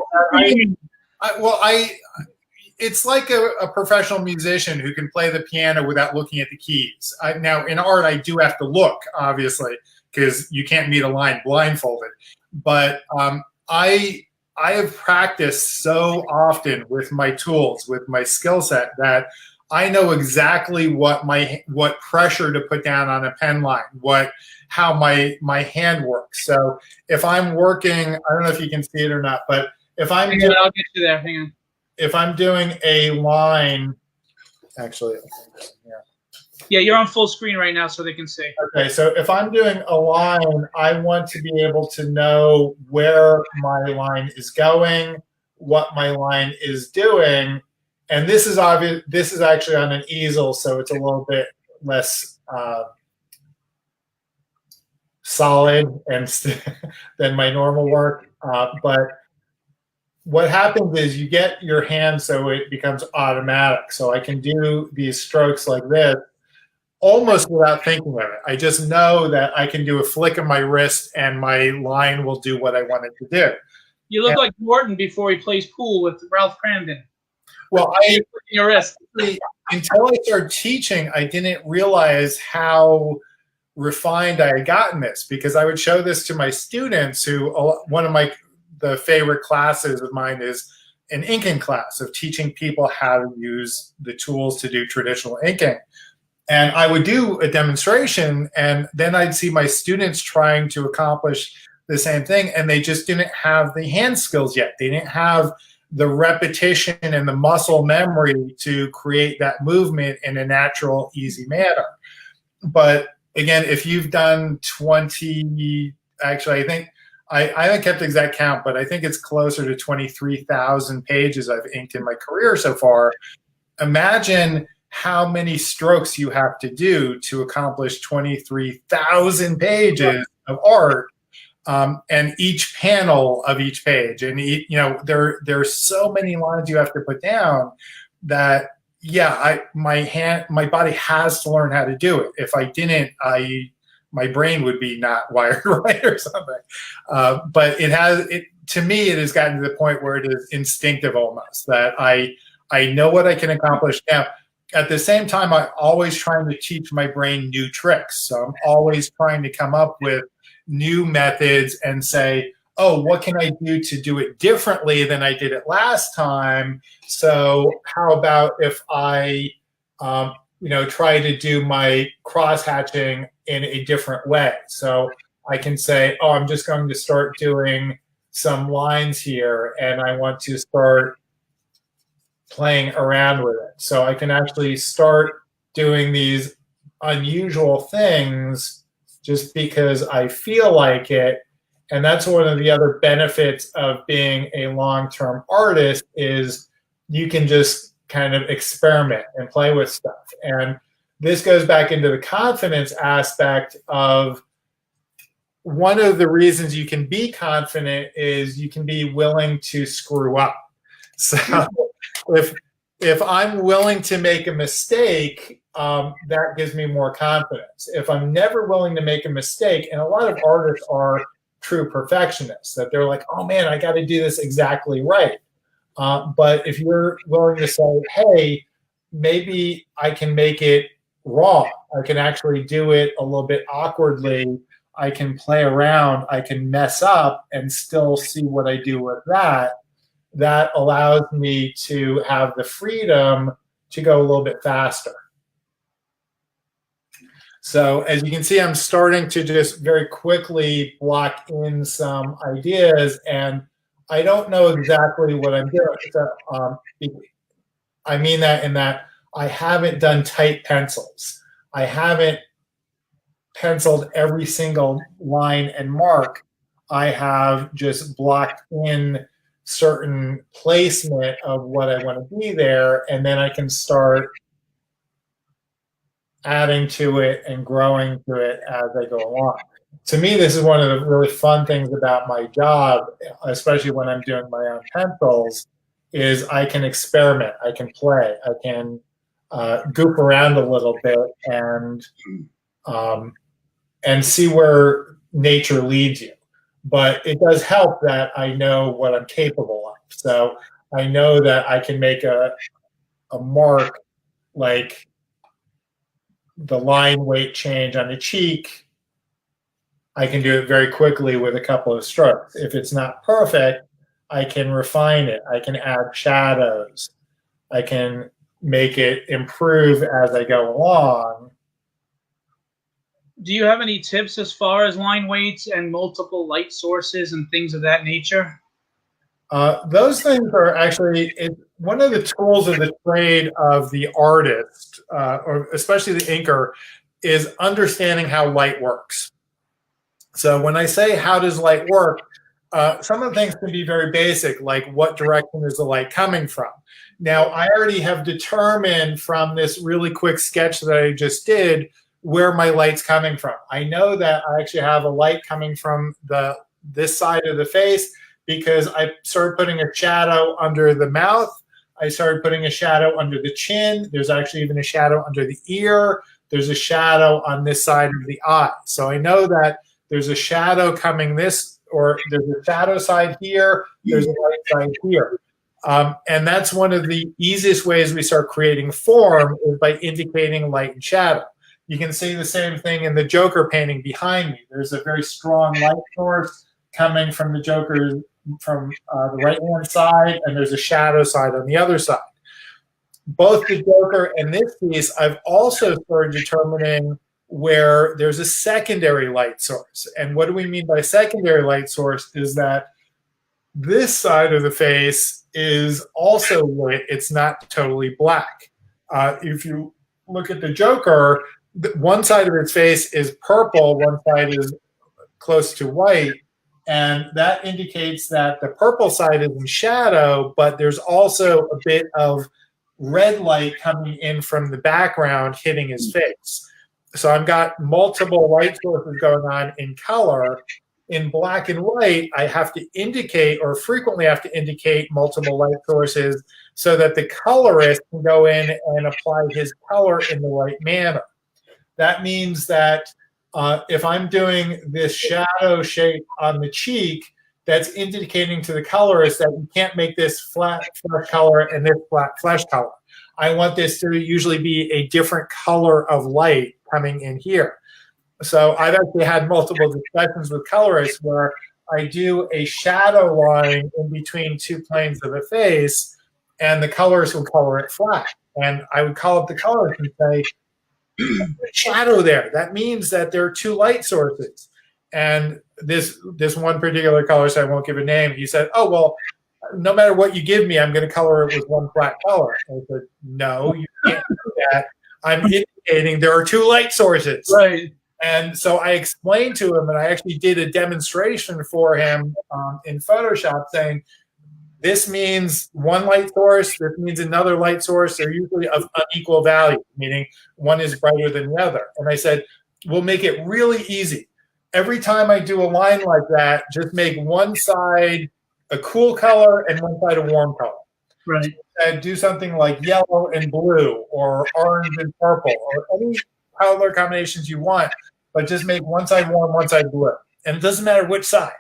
It's like a professional musician who can play the piano without looking at the keys. Now, in art, I do have to look, obviously, because you can't meet a line blindfolded. But I have practiced so often with my tools, with my skill set, that I know exactly what pressure to put down on a pen line, how my hand works. So if I'm working, I don't know if you can see it or not, but if I'm Hang on, I'll get you there. Hang on. If I'm doing a line, actually, yeah, you're on full screen right now, so they can see. Okay, so if I'm doing a line, I want to be able to know where my line is going, what my line is doing, and this is obvious. This is actually on an easel, so it's a little bit less solid than my normal work. But what happens is you get your hand so it becomes automatic. So I can do these strokes like this almost without thinking of it. I just know that I can do a flick of my wrist and my line will do what I want it to do. You look like Morton before he plays pool with Ralph Cramden. Well, your wrist. Until I started teaching, I didn't realize how refined I had gotten this, because I would show this to my students who, one of the favorite classes of mine is an inking class of teaching people how to use the tools to do traditional inking. And I would do a demonstration, and then I'd see my students trying to accomplish the same thing, and they just didn't have the hand skills yet. They didn't have the repetition and the muscle memory to create that movement in a natural, easy manner. But again, if you've done 20, actually, I think, I haven't kept the exact count, but I think it's closer to 23,000 pages I've inked in my career so far. Imagine how many strokes you have to do to accomplish 23,000 pages of art, and each panel of each page. And there's so many lines you have to put down that yeah, my body has to learn how to do it. If I didn't, my brain would be not wired right or something. But to me, it has gotten to the point where it is instinctive almost, that I know what I can accomplish. Now, at the same time, I'm always trying to teach my brain new tricks. So I'm always trying to come up with new methods and say, oh, what can I do to do it differently than I did it last time? So how about if I, try to do my cross hatching in a different way? So I can say, oh, I'm just going to start doing some lines here, and I want to start playing around with it. So I can actually start doing these unusual things just because I feel like it. And that's one of the other benefits of being a long-term artist, is you can just kind of experiment and play with stuff. And this goes back into the confidence aspect of, one of the reasons you can be confident is you can be willing to screw up. So if I'm willing to make a mistake, that gives me more confidence. If I'm never willing to make a mistake, and a lot of artists are true perfectionists, that they're like, oh man, I got to do this exactly right. But if you're willing to say, hey, maybe I can make it wrong, I can actually do it a little bit awkwardly, I can play around, I can mess up and still see what I do with that, that allows me to have the freedom to go a little bit faster. So as you can see, I'm starting to just very quickly block in some ideas, and I don't know exactly what I'm doing. So, I mean that in that I haven't done tight pencils. I haven't penciled every single line and mark. I have just blocked in certain placement of what I want to be there, and then I can start adding to it and growing to it as I go along. To me, this is one of the really fun things about my job, especially when I'm doing my own pencils, is I can experiment, I can play, I can goof around a little bit and see where nature leads you. But it does help that I know what I'm capable of. So I know that I can make a mark like the line weight change on the cheek. I can do it very quickly with a couple of strokes. If it's not perfect, I can refine it. I can add shadows. I can make it improve as I go along. Do you have any tips as far as line weights and multiple light sources and things of that nature? Those things are actually one of the tools of the trade of the artist, or especially the inker, is understanding how light works. So when I say how does light work, some of the things can be very basic, like what direction is the light coming from? Now, I already have determined from this really quick sketch that I just did where my light's coming from. I know that I actually have a light coming from this side of the face because I started putting a shadow under the mouth. I started putting a shadow under the chin. There's actually even a shadow under the ear. There's a shadow on this side of the eye. So I know that there's a shadow coming or there's a shadow side here, there's a light side here. And that's one of the easiest ways we start creating form, is by indicating light and shadow. You can see the same thing in the Joker painting behind me. There's a very strong light source coming from the Joker from the right-hand side, and there's a shadow side on the other side. Both the Joker and this piece, I've also started determining where there's a secondary light source. And what do we mean by secondary light source is that this side of the face is also lit. It's not totally black. If you look at the Joker, one side of its face is purple, one side is close to white, and that indicates that the purple side is in shadow, but there's also a bit of red light coming in from the background hitting his face. So I've got multiple light sources going on in color, In black and white, I have to indicate, or frequently have to indicate, multiple light sources so that the colorist can go in and apply his color in the right manner. That means that if I'm doing this shadow shape on the cheek, that's indicating to the colorist that you can't make this flat flesh color and this flat flesh color. I want this to usually be a different color of light coming in here. So I've actually had multiple discussions with colorists where I do a shadow line in between two planes of the face, and the colorist will color it flat. And I would call up the colorist and say, shadow there. That means that there are two light sources. And this one particular colorist, I won't give a name, he said, oh, well, no matter what you give me, I'm going to color it with one flat color. And I said, no, you can't do that. I'm indicating there are two light sources. Right. And so I explained to him, and I actually did a demonstration for him in Photoshop saying, this means one light source, this means another light source. They're usually of unequal value, meaning one is brighter than the other. And I said, we'll make it really easy. Every time I do a line like that, just make one side a cool color and one side a warm color. Right. And do something like yellow and blue or orange and purple or any color combinations you want, but just make one side warm, one side blue. And it doesn't matter which side.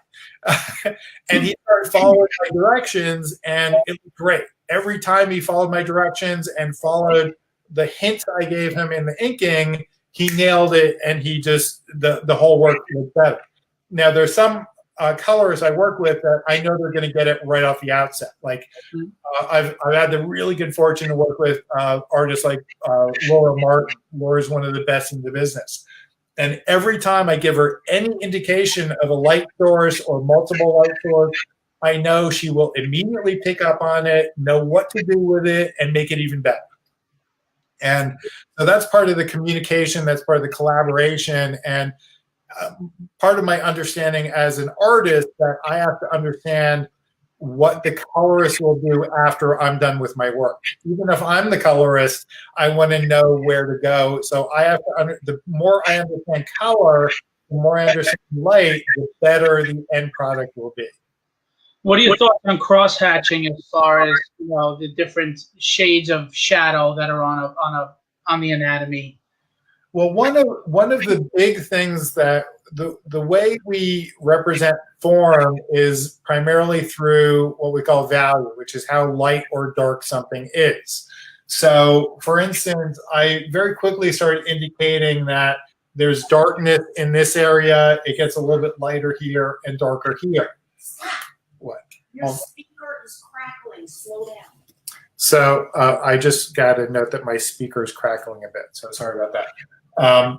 And he started following my directions, and it was great. Every time he followed my directions and followed the hints I gave him in the inking, he nailed it, and he just, the whole work was better. Now, there's some colors I work with that I know they're going to get it right off the outset. Like I've had the really good fortune to work with artists like Laura Martin. Laura's one of the best in the business. And every time I give her any indication of a light source or multiple light source, I know she will immediately pick up on it, know what to do with it, and make it even better. And so that's part of the communication, that's part of the collaboration, and part of my understanding as an artist that I have to understand what the colorist will do after I'm done with my work. Even if I'm the colorist, I want to know where to go. So I have to, the more I understand color, the more I understand light, the better the end product will be. What are your thoughts on cross-hatching as far as, you know, the different shades of shadow that are on the anatomy? Well, one of the big things that the way we represent form is primarily through what we call value, which is how light or dark something is. So, for instance, I very quickly started indicating that there's darkness in this area. It gets a little bit lighter here and darker here. What? Your speaker is crackling. Slow down. So I just got a note that my speaker is crackling a bit. So sorry about that.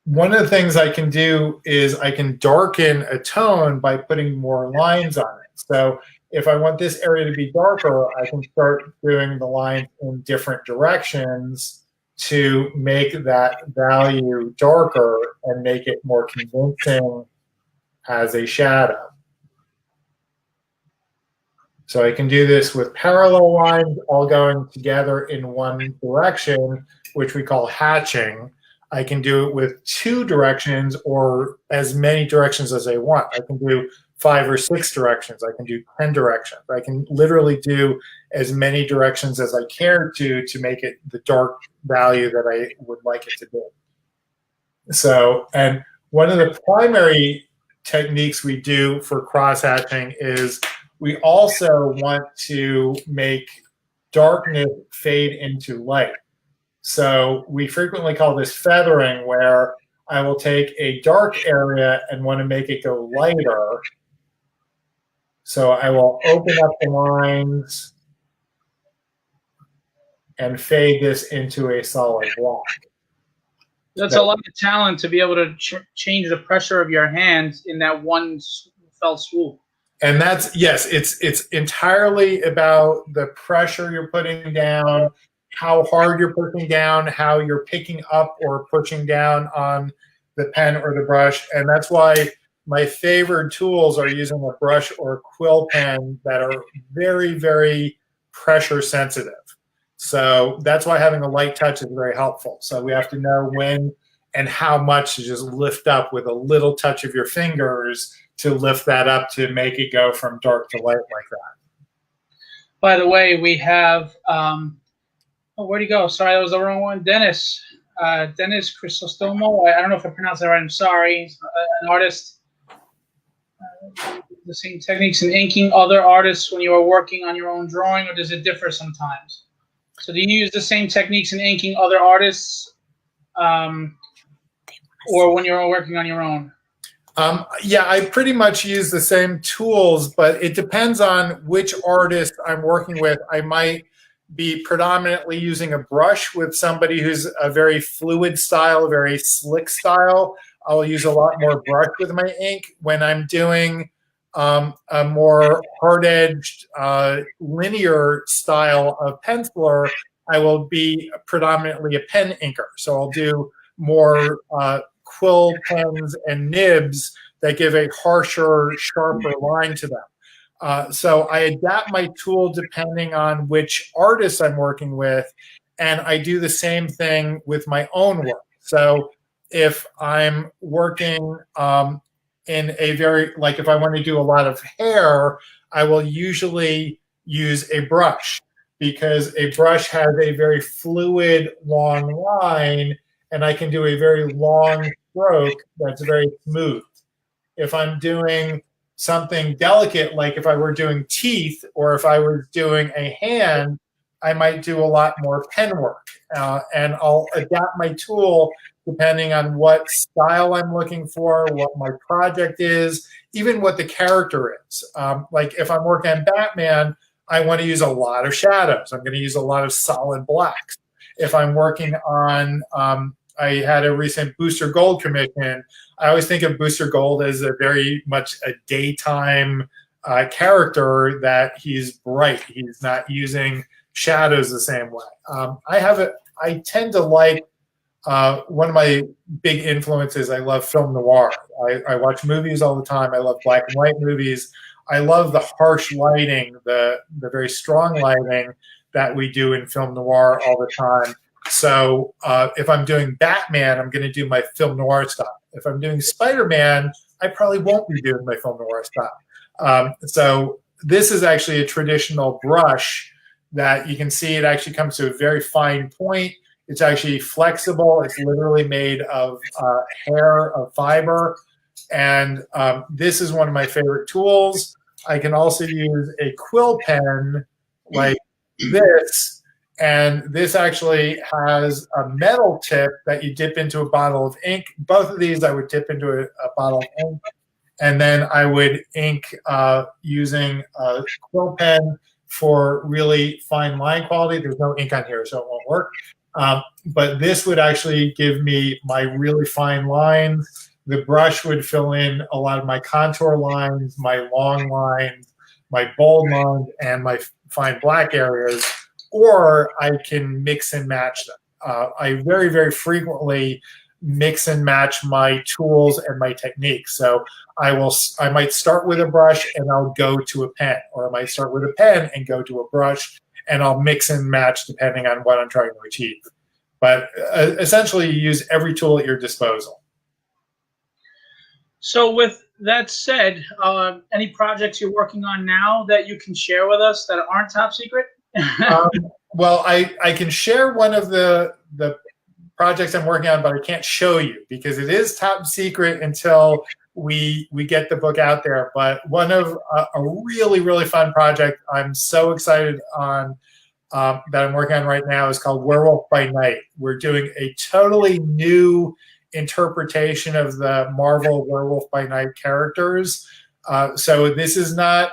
One of the things I can do is I can darken a tone by putting more lines on it. So if I want this area to be darker, I can start doing the lines in different directions to make that value darker and make it more convincing as a shadow. So I can do this with parallel lines all going together in one direction, which we call hatching. I can do it with two directions or as many directions as I want. I can do 5 or 6 directions. I can do 10 directions. I can literally do as many directions as I care to make it the dark value that I would like it to be. So, and one of the primary techniques we do for cross-hatching is we also want to make darkness fade into light. So we frequently call this feathering, where I will take a dark area and want to make it go lighter. So I will open up the lines and fade this into a solid block. That's a lot of talent to be able to change the pressure of your hands in that one fell swoop. And that's, yes, it's entirely about the pressure you're putting down, how hard you're pushing down, how you're picking up or pushing down on the pen or the brush. And that's why my favorite tools are using a brush or a quill pen that are very, very pressure sensitive. So that's why having a light touch is very helpful. So we have to know when and how much to just lift up with a little touch of your fingers to lift that up to make it go from dark to light like that. By the way, we have, oh, where'd he go? Sorry, that was the wrong one. Dennis. Dennis Chrysostomo. I don't know if I pronounced that right. I'm sorry. He's an artist. The same techniques in inking other artists when you are working on your own drawing, or does it differ sometimes? So do you use the same techniques in inking other artists, or when you're working on your own? Yeah, I pretty much use the same tools, but it depends on which artist I'm working with. I might be predominantly using a brush with somebody who's a very fluid style, a very slick style. I'll use a lot more brush with my ink. When I'm doing a more hard-edged, linear style of penciler, I will be predominantly a pen inker. So I'll do more quill pens and nibs that give a harsher, sharper line to them. So I adapt my tool depending on which artist I'm working with, and I do the same thing with my own work. So if I'm working in a very, like if I want to do a lot of hair, I will usually use a brush because a brush has a very fluid, long line, and I can do a very long stroke that's very smooth. If I'm doing something delicate, like if I were doing teeth or if I were doing a hand, I might do a lot more pen work. And I'll adapt my tool depending on what style I'm looking for, what my project is, even what the character is. Like if I'm working on Batman, I want to use a lot of shadows. I'm going to use a lot of solid blacks. If I'm working on, I had a recent Booster Gold commission. I always think of Booster Gold as a very much a daytime character, that he's bright. He's not using shadows the same way. I tend to like, one of my big influences, I love film noir. I watch movies all the time. I love black and white movies. I love the harsh lighting, the very strong lighting that we do in film noir all the time. So if I'm doing Batman, I'm going to do my film noir style. If I'm doing Spider-Man, I probably won't be doing my film noir style. So this is actually a traditional brush that you can see. It actually comes to a very fine point. It's actually flexible. It's literally made of hair, of fiber. And this is one of my favorite tools. I can also use a quill pen like this. And this actually has a metal tip that you dip into a bottle of ink. Both of these I would dip into a bottle of ink. And then I would ink using a quill pen for really fine line quality. There's no ink on here, so it won't work. But this would actually give me my really fine lines. The brush would fill in a lot of my contour lines, my long lines, my bold lines, and my fine black areas. Or I can mix and match them. I very, very frequently mix and match my tools and my techniques. So I might start with a brush and I'll go to a pen, or I might start with a pen and go to a brush, and I'll mix and match depending on what I'm trying to achieve. But essentially, you use every tool at your disposal. So with that said, any projects you're working on now that you can share with us that aren't top secret? Well, I can share one of the projects I'm working on, but I can't show you because it is top secret until we get the book out there. But one of a really, really fun project I'm so excited on that I'm working on right now is called Werewolf by Night. We're doing a totally new interpretation of the Marvel Werewolf by Night characters. So this is not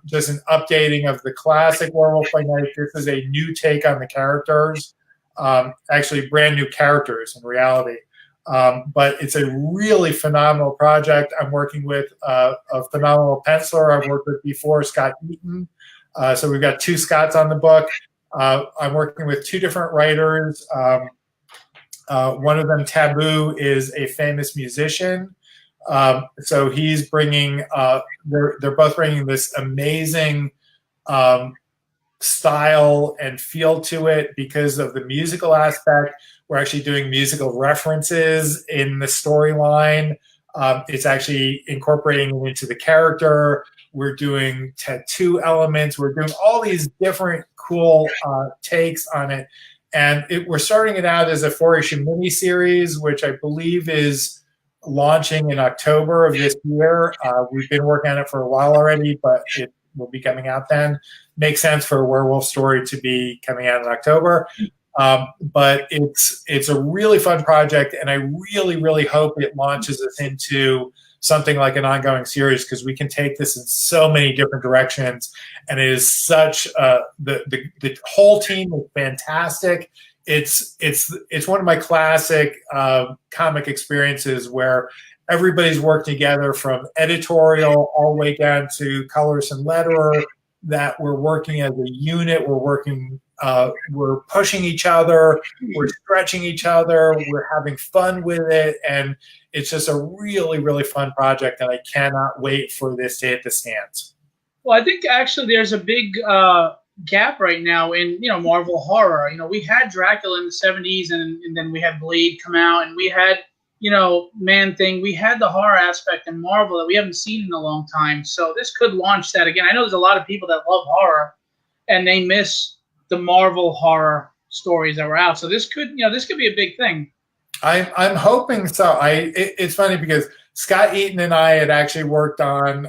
just an updating of the classic Werewolf by Night. This is a new take on the characters, actually brand new characters in reality. But it's a really phenomenal project. I'm working with a phenomenal penciler I've worked with before, Scott Hanna. So we've got 2 Scotts on the book. I'm working with 2 different writers. One of them, Taboo, is a famous musician. So he's bringing, they're both bringing this amazing style and feel to it because of the musical aspect. We're actually doing musical references in the storyline. It's actually incorporating it into the character. We're doing tattoo elements. We're doing all these different cool takes on it. And we're starting it out as a 4-issue miniseries, which I believe is launching in October of this year. We've been working on it for a while already, but it will be coming out then. Makes sense for a werewolf story to be coming out in October. But it's a really fun project, and I really, really hope it launches us into something like an ongoing series, because we can take this in so many different directions. And it is such the whole team is fantastic. It's one of my classic comic experiences where everybody's worked together from editorial all the way down to colorist and letterer, that we're working as a unit. We're pushing each other, we're stretching each other, we're having fun with it, and it's just a really, really fun project, and I cannot wait for this to hit the stands. Well, I think actually there's a big gap right now in Marvel horror. We had Dracula in the 70s, and then we had Blade come out, and we had Man-Thing. We had the horror aspect in Marvel that we haven't seen in a long time. So this could launch that again. I know there's a lot of people that love horror, and they miss the Marvel horror stories that were out. So this could be a big thing. I'm hoping so. It's funny because Scott Eaton and I had actually worked on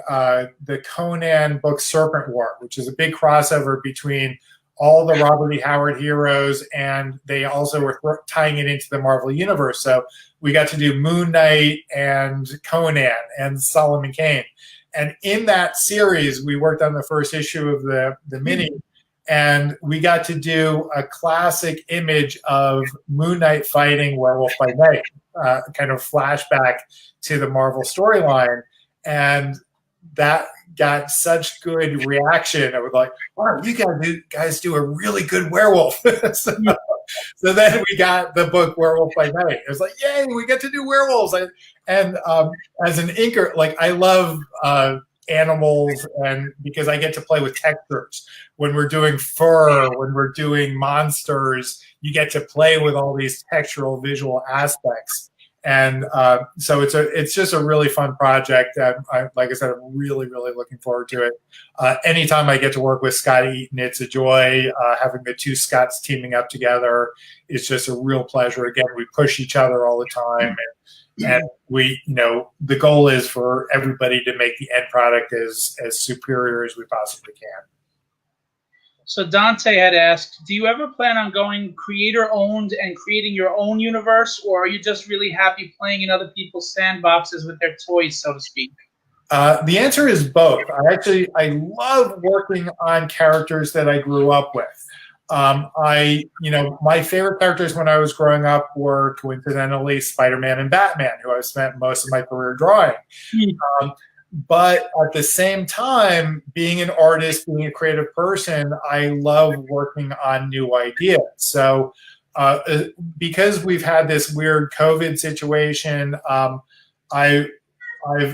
the Conan book Serpent War, which is a big crossover between all the Robert E. Howard heroes, and they also were tying it into the Marvel universe. So we got to do Moon Knight and Conan and Solomon Kane. And in that series, we worked on the first issue of the mini, and we got to do a classic image of Moon Knight fighting Werewolf by Night, kind of flashback to the Marvel storyline. And that got such good reaction. I was like, wow, you guys do a really good werewolf. So then we got the book Werewolf by Night. It was like, yay, we get to do werewolves. And as an inker, like, I love animals, and because I get to play with textures. When we're doing fur, when we're doing monsters, you get to play with all these textural visual aspects. And so it's just a really fun project. Like I said, I'm really, really looking forward to it. Anytime I get to work with Scott Eaton, it's a joy. Having the two Scotts teaming up together is just a real pleasure. Again, we push each other all the time. And we, the goal is for everybody to make the end product as superior as we possibly can. So Dante had asked, do you ever plan on going creator-owned and creating your own universe, or are you just really happy playing in other people's sandboxes with their toys, so to speak? The answer is both. I love working on characters that I grew up with. My favorite characters when I was growing up were coincidentally Spider-Man and Batman, who I've spent most of my career drawing. But at the same time, being an artist, being a creative person, I love working on new ideas. So because we've had this weird COVID situation, I've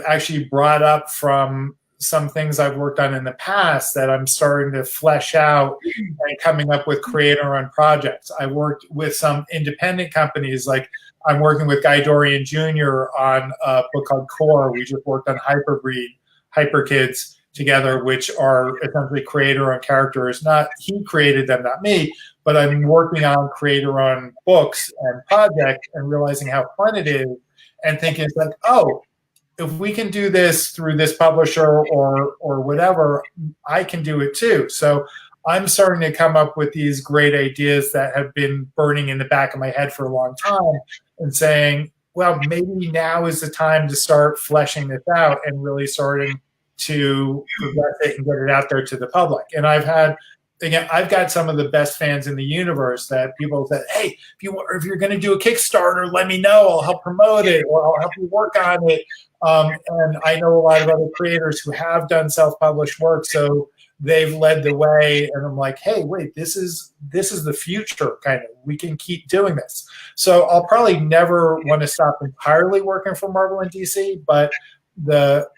actually brought up from some things I've worked on in the past that I'm starting to flesh out and coming up with creator-run projects. I worked with some independent companies, like I'm working with Guy Dorian Jr. on a book called Core. We just worked on Hyperbreed, Hyper Kids together, which are essentially creator-run characters. Not he created them, not me, but I'm working on creator-run books and projects and realizing how fun it is, and thinking it's like, oh, if we can do this through this publisher or whatever, I can do it too. So I'm starting to come up with these great ideas that have been burning in the back of my head for a long time, and saying, well, maybe now is the time to start fleshing this out and really starting to progress it and get it out there to the public. And I've got some of the best fans in the universe that people said, hey, if you're going to do a Kickstarter, let me know. I'll help promote it, or I'll help you work on it. And I know a lot of other creators who have done self-published work, so they've led the way. And I'm like, hey, wait, this is the future, kind of. We can keep doing this. So I'll probably never want to stop entirely working for Marvel and DC, but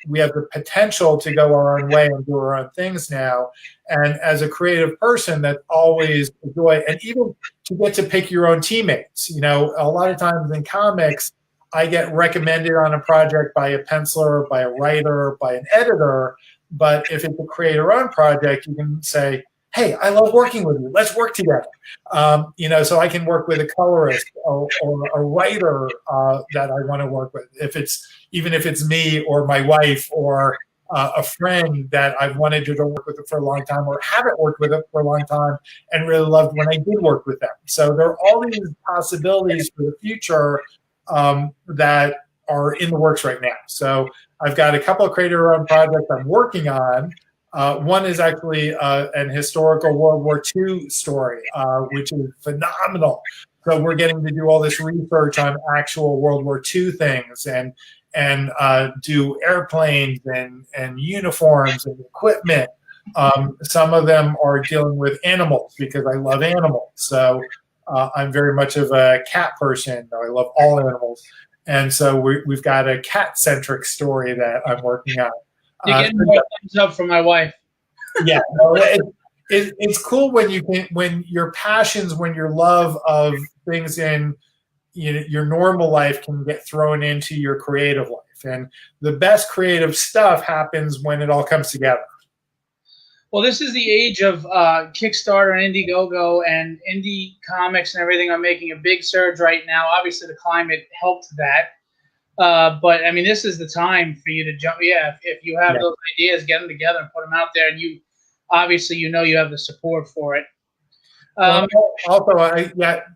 we have the potential to go our own way and do our own things now. And as a creative person, that's always a joy. And even to get to pick your own teammates. You know, a lot of times in comics, I get recommended on a project by a penciler, by a writer, by an editor. But if it's a creator-owned project, you can say, hey, I love working with you. Let's work together. You know, so I can work with a colorist or a writer that I want to work with. Even if it's me or my wife or a friend that I've wanted to work with for a long time or haven't worked with it for a long time and really loved when I did work with them. So there are all these possibilities for the future that are in the works right now. So I've got a couple of creator-owned projects I'm working on. One is actually an historical World War II story, which is phenomenal. So we're getting to do all this research on actual World War II things and do airplanes and uniforms and equipment. Some of them are dealing with animals because I love animals. So I'm very much of a cat person. I love all animals. And so we've got a cat-centric story that I'm working on. You're getting more thumbs up from my wife. Yeah, it's cool when your passions, when your love of things in your normal life can get thrown into your creative life, and the best creative stuff happens when it all comes together. Well, this is the age of Kickstarter and Indiegogo, and indie comics and everything are making a big surge right now. Obviously, the climate helped that. But I mean, this is the time for you to jump. Yeah, if you have those ideas, get them together and put them out there. And you obviously, you have the support for it.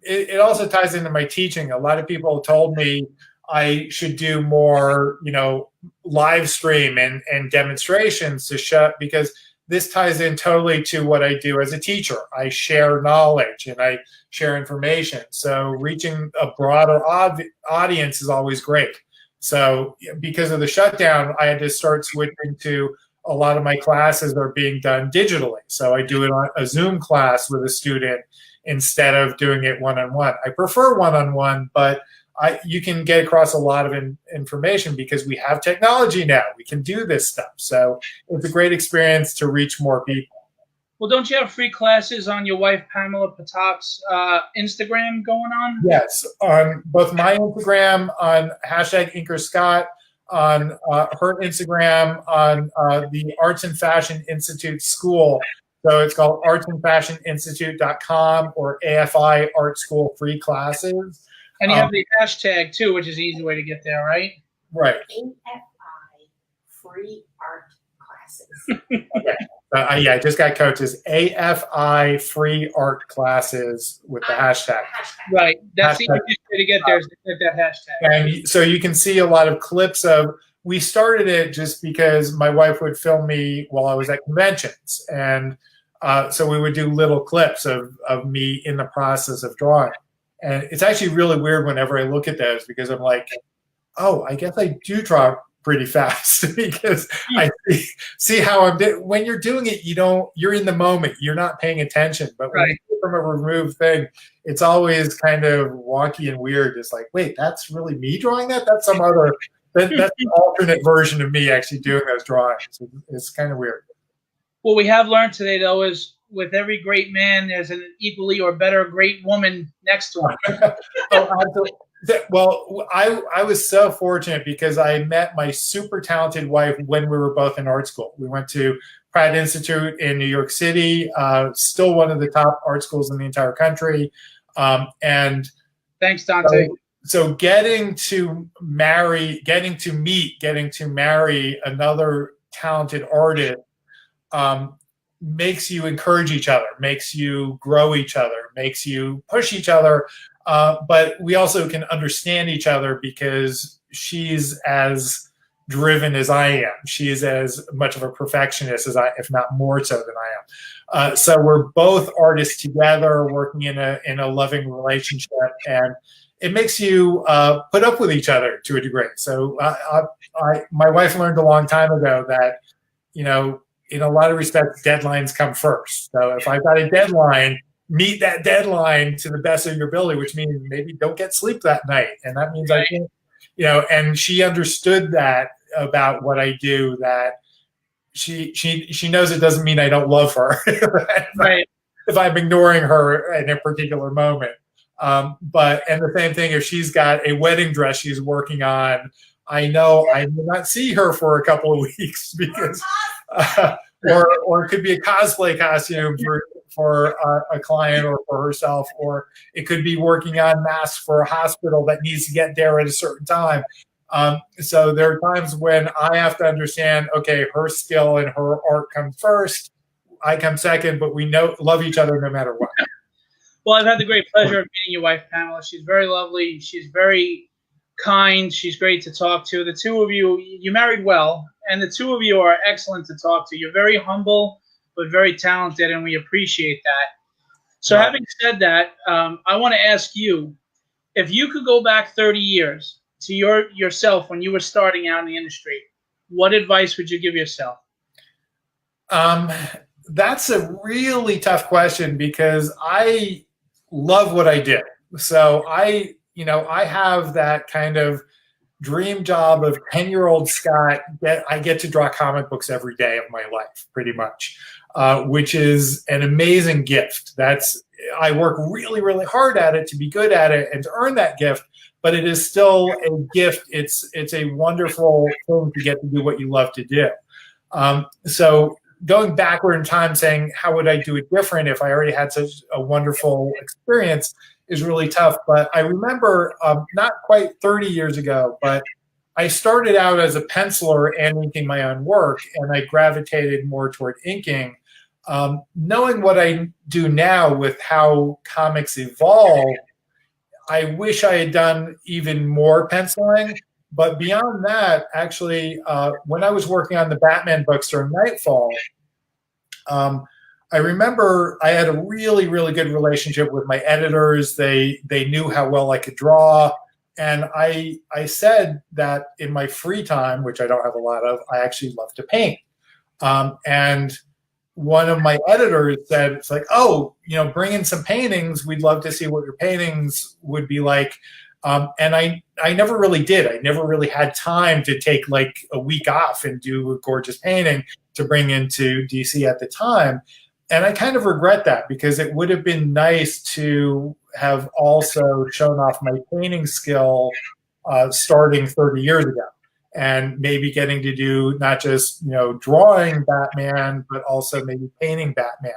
It also ties into my teaching. A lot of people told me I should do more, live stream and demonstrations to show, because this ties in totally to what I do as a teacher. I share knowledge and I share information. So reaching a broader audience is always great. So because of the shutdown, I had to start switching to a lot of my classes are being done digitally. So I do it on a Zoom class with a student instead of doing it one-on-one. I prefer one-on-one, but you can get across a lot of information because we have technology now. We can do this stuff. So it's a great experience to reach more people. Well, don't you have free classes on your wife, Pamela Patak's Instagram going on? Yes, on both my Instagram, on #inkerscott, on her Instagram, on the Arts and Fashion Institute School. So it's called artsandfashioninstitute.com or AFI Art School free classes. And you have the hashtag too, which is an easy way to get there, right? Right. AFI free art classes. Okay. I just got coaches. AFI free art classes with the hashtag. Right. That's the easiest way to get there is to hit that hashtag. And so you can see a lot of clips of. We started it just because my wife would film me while I was at conventions, and so we would do little clips of me in the process of drawing. And it's actually really weird whenever I look at those because I'm like, oh, I guess I do draw pretty fast because I see how I'm doing. When you're doing it, you're in the moment. You're not paying attention. But when you do it from a removed thing, it's always kind of wonky and weird. It's like, wait, that's really me drawing that? That's some other, that's an alternate version of me actually doing those drawings. It's kind of weird. What we have learned today, though, is with every great man, there's an equally or better great woman next to him. Oh, absolutely. Well, I was so fortunate because I met my super talented wife when we were both in art school. We went to Pratt Institute in New York City, still one of the top art schools in the entire country. And thanks, Dante. So getting to marry another talented artist makes you encourage each other, makes you grow each other, makes you push each other. But we also can understand each other because she's as driven as I am. She is as much of a perfectionist as I, if not more so than I am. So we're both artists together, working in a loving relationship, and it makes you put up with each other to a degree. So my wife learned a long time ago that, in a lot of respects, deadlines come first. So if I've got a deadline, meet that deadline to the best of your ability, which means maybe don't get sleep that night. And that means I can't, and she understood that about what I do that she knows it doesn't mean I don't love her. Right. If I'm ignoring her in a particular moment. And the same thing, if she's got a wedding dress she's working on, I know I will not see her for a couple of weeks because, or it could be a cosplay costume for a client or for herself, or it could be working on masks for a hospital that needs to get there at a certain time. So there are times when I have to understand, okay, her skill and her art come first, I come second, but we love each other no matter what. Well, I've had the great pleasure of meeting your wife, Pamela. She's very lovely. She's very kind. She's great to talk to. The two of you, you married well, and the two of you are excellent to talk to. You're very humble, but very talented, and we appreciate that. So having said that, I want to ask you, if you could go back 30 years to yourself when you were starting out in the industry, what advice would you give yourself? That's a really tough question because I love what I do. So I have that kind of dream job of 10-year-old Scott. I get to draw comic books every day of my life, pretty much, which is an amazing gift. I work really, really hard at it to be good at it and to earn that gift, but it is still a gift. It's a wonderful thing to get to do what you love to do. So going backward in time, saying how would I do it different if I already had such a wonderful experience is really tough. But I remember not quite 30 years ago, but I started out as a penciler and inking my own work, and I gravitated more toward inking. Knowing what I do now with how comics evolve, I wish I had done even more penciling. But beyond that, actually, when I was working on the Batman books during Nightfall, I remember I had a really, really good relationship with my editors. They knew how well I could draw. And I said that in my free time, which I don't have a lot of, I actually love to paint. And one of my editors said, it's like, oh, bring in some paintings. We'd love to see what your paintings would be like. And I never really did. I never really had time to take like a week off and do a gorgeous painting to bring into DC at the time. And I kind of regret that because it would have been nice to have also shown off my painting skill starting 30 years ago. And maybe getting to do not just drawing Batman, but also maybe painting Batman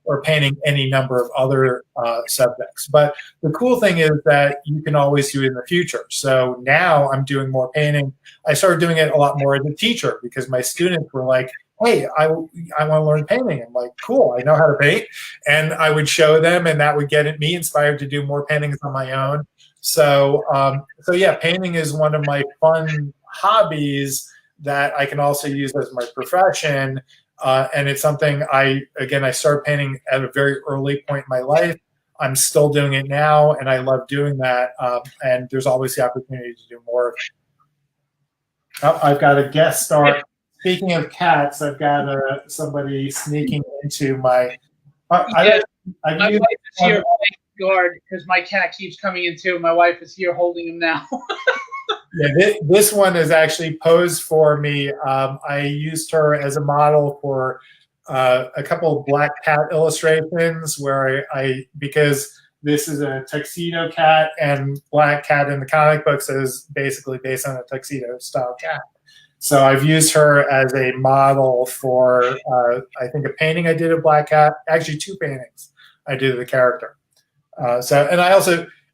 or painting any number of other subjects. But the cool thing is that you can always do it in the future. So now I'm doing more painting. I started doing it a lot more as a teacher because my students were like, hey, I want to learn painting. I'm like, cool, I know how to paint. And I would show them, and that would get me inspired to do more paintings on my own. So yeah, painting is one of my fun hobbies that I can also use as my profession. And it's something I started painting at a very early point in my life. I'm still doing it now, and I love doing that. And there's always the opportunity to do more of it. Oh, I've got a guest star. Speaking of cats, I've got somebody sneaking into my. My wife is here playing guard because my cat keeps coming in too. My wife is here holding him now. Yeah, this one is actually posed for me. I used her as a model for a couple of black cat illustrations where because this is a tuxedo cat and black cat in the comic books is basically based on a tuxedo style cat. So I've used her as a model for, I think, a painting I did of Black Cat. Actually, 2 paintings I did of the character. And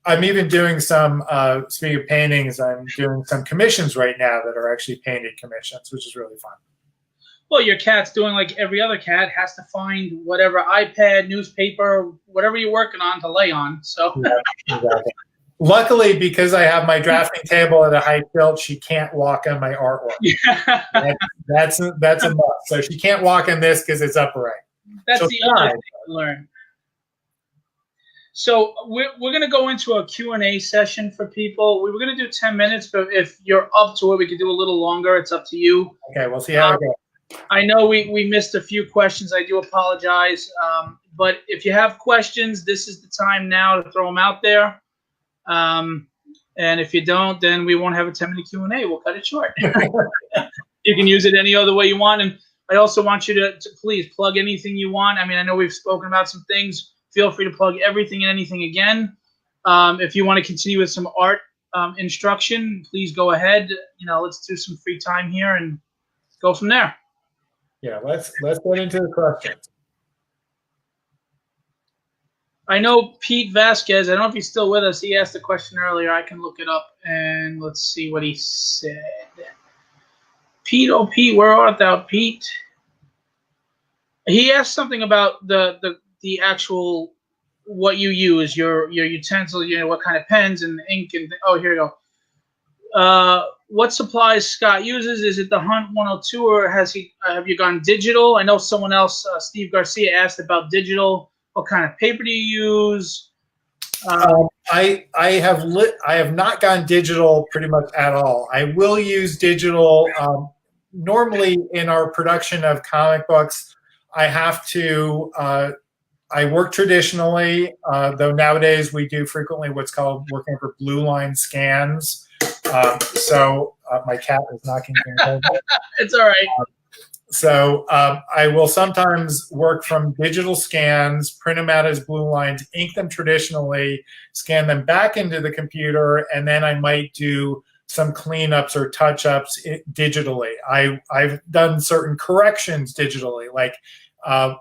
I'm even doing some, speaking of paintings, I'm doing some commissions right now that are actually painted commissions, which is really fun. Well, your cat's doing like every other cat, has to find whatever iPad, newspaper, whatever you're working on to lay on. So. Yeah, exactly. Luckily, because I have my drafting table at a high tilt, she can't walk on my artwork. Yeah. That's a must. So she can't walk on this because it's upright. That's the other thing to learn. So we're going to go into a Q&A session for people. We were going to do 10 minutes, but if you're up to it, we could do a little longer. It's up to you. Okay, we'll see how it goes. I know we missed a few questions. I do apologize. But if you have questions, this is the time now to throw them out there. And if you don't, then we won't have a 10-minute Q&A. We'll cut it short. You can use it any other way you want. And I also want you to please plug anything you want. I mean, I know we've spoken about some things. Feel free to plug everything and anything again. If you want to continue with some art instruction, please go ahead. Let's do some free time here and go from there. Yeah, let's get into the questions. I know Pete Vasquez, I don't know if he's still with us. He asked a question earlier. I can look it up and let's see what he said. Pete, oh Pete, where art thou, Pete? He asked something about the actual what you use, your utensil, what kind of pens and ink and oh, here you go. What supplies Scott uses? Is it the Hunt 102 or have you gone digital? I know someone else, Steve Garcia, asked about digital. What kind of paper do you use? I have not gone digital pretty much at all. I will use digital normally in our production of comic books. I have to. I work traditionally, though nowadays we do frequently what's called working for blue line scans. So my cat is knocking things over. It's all right. So I will sometimes work from digital scans, print them out as blue lines, ink them traditionally, scan them back into the computer, and then I might do some cleanups or touch-ups digitally. I've done certain corrections digitally. Like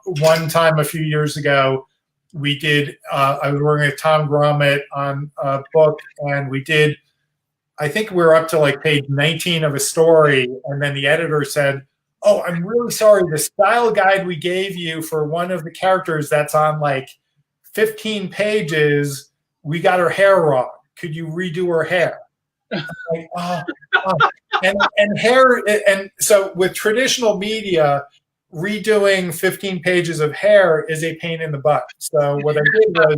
one time a few years ago, we did, I was working with Tom Gromit on a book, and we did, I think we were up to like page 19 of a story, and then the editor said, "Oh, I'm really sorry. The style guide we gave you for one of the characters that's on like 15 pages, we got her hair wrong. Could you redo her hair?" Like, and hair, and so with traditional media, redoing 15 pages of hair is a pain in the butt. So what I did was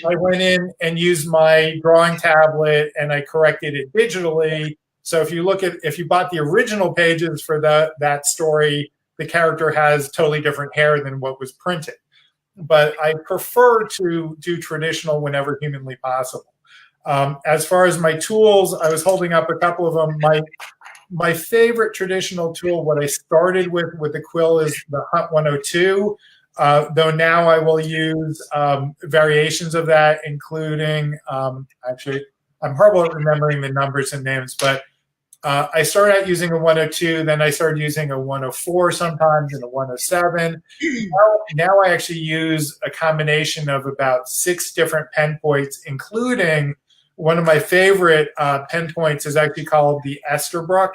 I went in and used my drawing tablet and I corrected it digitally. So if you bought the original pages for that story, the character has totally different hair than what was printed. But I prefer to do traditional whenever humanly possible. As far as my tools, I was holding up a couple of them. My favorite traditional tool, what I started with the quill, is the Hunt 102. Though now I will use variations of that, including actually, I'm horrible at remembering the numbers and names, but I started out using a 102, then I started using a 104 sometimes and a 107. Now I actually use a combination of about 6 different pen points, including one of my favorite pen points is actually called the Esterbrook,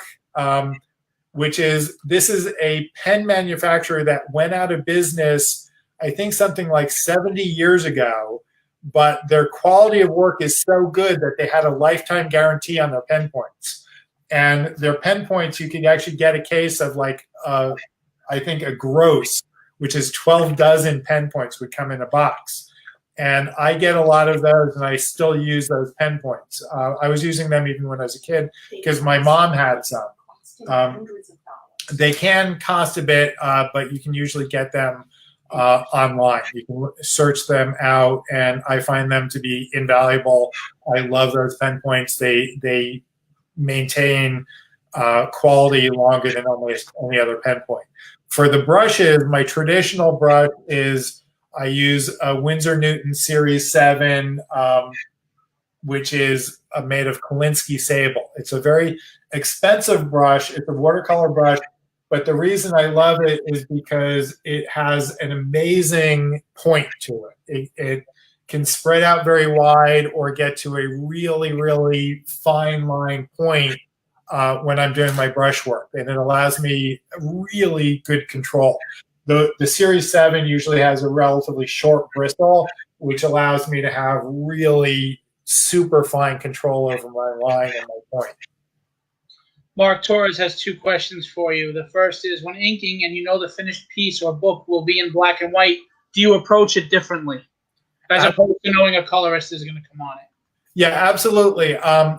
this is a pen manufacturer that went out of business, I think something like 70 years ago, but their quality of work is so good that they had a lifetime guarantee on their pen points. And their pen points, you could actually get a case of like, I think a gross, which is 12 dozen pen points would come in a box. And I get a lot of those, and I still use those pen points. I was using them even when I was a kid because my mom had some. They can cost a bit, but you can usually get them online. You can search them out, and I find them to be invaluable. I love those pen points. They maintain quality longer than almost any other pen point. For the brushes, my traditional brush is I use a Winsor Newton Series 7, which is made of Kolinsky sable. It's a very expensive brush. It's a watercolor brush, but the reason I love it is because it has an amazing point to it. It can spread out very wide or get to a really, really fine line point when I'm doing my brush work, and it allows me really good control. The Series 7 usually has a relatively short bristle, which allows me to have really super fine control over my line and my point. Mark Torres has 2 questions for you. The first is, when inking and you know the finished piece or book will be in black and white, do you approach it differently as opposed to knowing a colorist is going to come on it? Yeah, absolutely.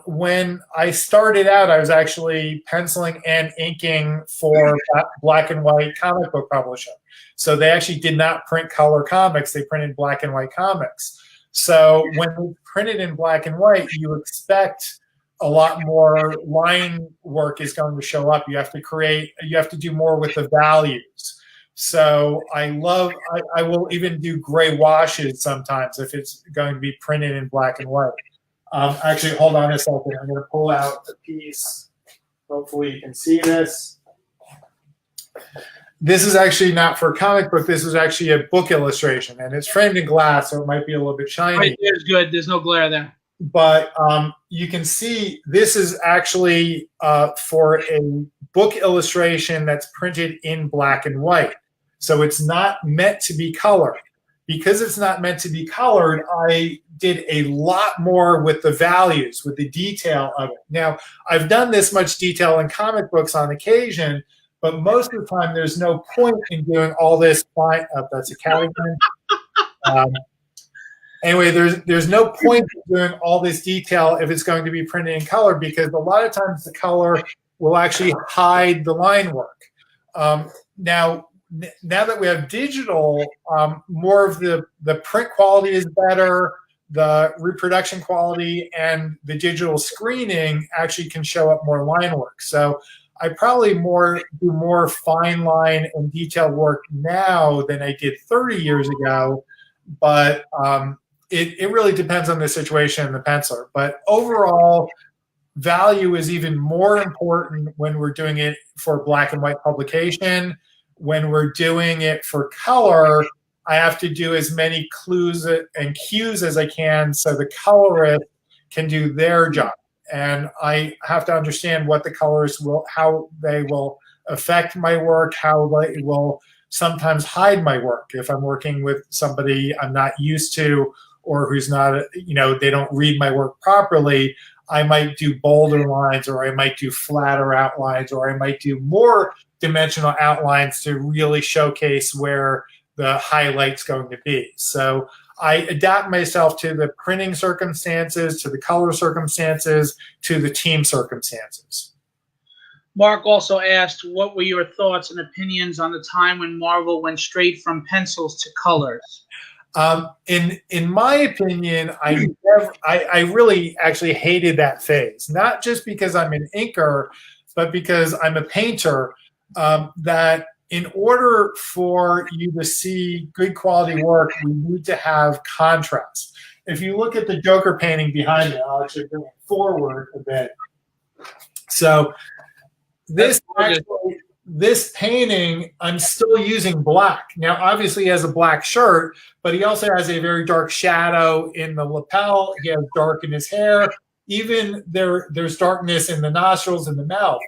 When I started out, I was actually penciling and inking for black and white comic book publisher. So they actually did not print color comics. They printed black and white comics. So when it's printed in black and white, you expect a lot more line work is going to show up. You have to do more with the values. So I will even do gray washes sometimes if it's going to be printed in black and white. Actually, hold on a second. I'm going to pull out a piece. Hopefully you can see this. This is actually not for a comic book. This is actually a book illustration, and it's framed in glass, so it might be a little bit shiny. Right there's good. There's no glare there. But you can see this is actually for a book illustration that's printed in black and white. So it's not meant to be colored. Because it's not meant to be colored, I did a lot more with the values, with the detail of it. Now, I've done this much detail in comic books on occasion, but most of the time there's no point in doing all this fine. Oh, that's a cat again. Anyway, there's no point in doing all this detail if it's going to be printed in color, because a lot of times the color will actually hide the line work. Now that we have digital, more of the print quality is better, the reproduction quality and the digital screening actually can show up more line work. So I probably do more fine line and detail work now than I did 30 years ago, but it really depends on the situation and the penciler. But overall, value is even more important when we're doing it for black and white publication. When we're doing it for color, I have to do as many clues and cues as I can so the colorist can do their job. And I have to understand what the colors how they will affect my work, how they will sometimes hide my work. If I'm working with somebody I'm not used to or who's not, they don't read my work properly, I might do bolder lines, or I might do flatter outlines, or I might do more dimensional outlines to really showcase where the highlight's going to be. So I adapt myself to the printing circumstances, to the color circumstances, to the team circumstances. Mark also asked, what were your thoughts and opinions on the time when Marvel went straight from pencils to colors? In my opinion, I really actually hated that phase. Not just because I'm an inker, but because I'm a painter. That in order for you to see good quality work, we need to have contrast. If you look at the Joker painting behind me, I'll actually bring it forward a bit. So this painting, I'm still using black. Now, obviously he has a black shirt, but he also has a very dark shadow in the lapel. He has dark in his hair. Even there's darkness in the nostrils and the mouth.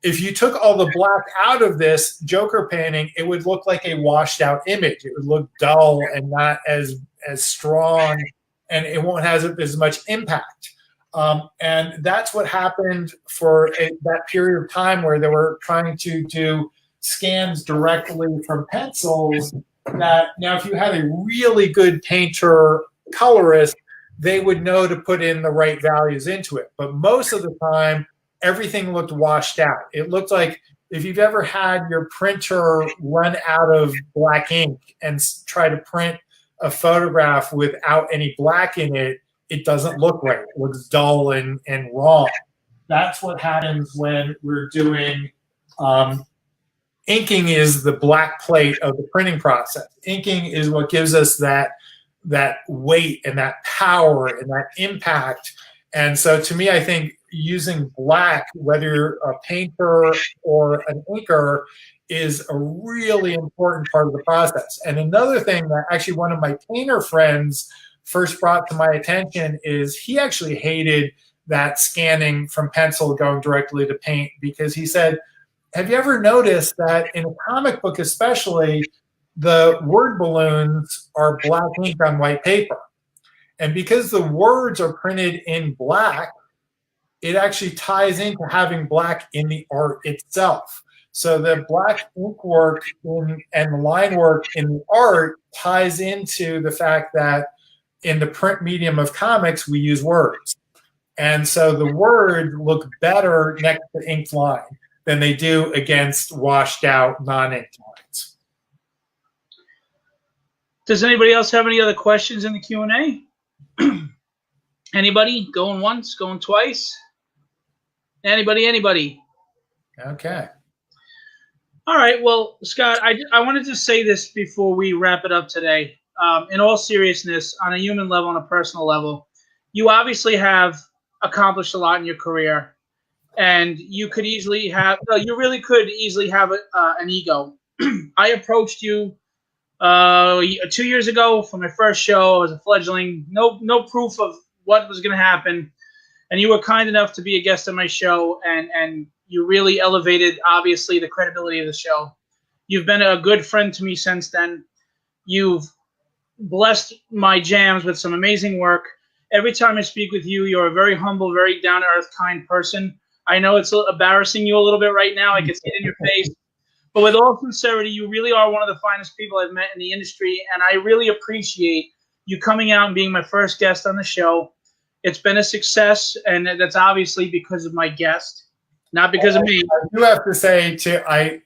If you took all the black out of this Joker painting, it would look like a washed out image. It would look dull and not as strong, and it won't have as much impact. And that's what happened for that period of time where they were trying to do scans directly from pencils. That now, if you had a really good painter colorist, they would know to put in the right values into it. But most of the time, everything looked washed out. It looked like if you've ever had your printer run out of black ink and try to print a photograph without any black in it, it doesn't look right. It looks dull and wrong. That's what happens when we're doing inking. Is the black plate of the printing process. Inking is what gives us that weight and that power and that impact. And so to me, I think using black, whether you're a painter or an inker, is a really important part of the process. And another thing that actually one of my painter friends first brought to my attention is he actually hated that scanning from pencil going directly to paint, because he said, have you ever noticed that in a comic book especially, the word balloons are black ink on white paper? And because the words are printed in black, it actually ties into having black in the art itself. So the black ink work and the line work in the art ties into the fact that in the print medium of comics, we use words. And so the words look better next to inked line than they do against washed out non-inked lines. Does anybody else have any other questions in the Q&A? Anybody? Going once? Going twice? Anybody? Okay. All right. Well, Scott, I wanted to say this before we wrap it up today. In all seriousness, on a human level, on a personal level, you obviously have accomplished a lot in your career, and you could easily have, no, you really could easily have an ego. I approached you 2 years ago for my first show. I was a fledgling, no proof of what was going to happen, and you were kind enough to be a guest on my show, and you really elevated, obviously, the credibility of the show. You've been a good friend to me since then. You've blessed my jams with some amazing work. Every time I speak with you, you're a very humble, very down-to-earth, kind person. I know it's embarrassing you a little bit right now. I can see it in your face. But with all sincerity, you really are one of the finest people I've met in the industry, and I really appreciate you coming out and being my first guest on the show. It's been a success, and that's obviously because of my guest, not because of me. I do have to say, too, I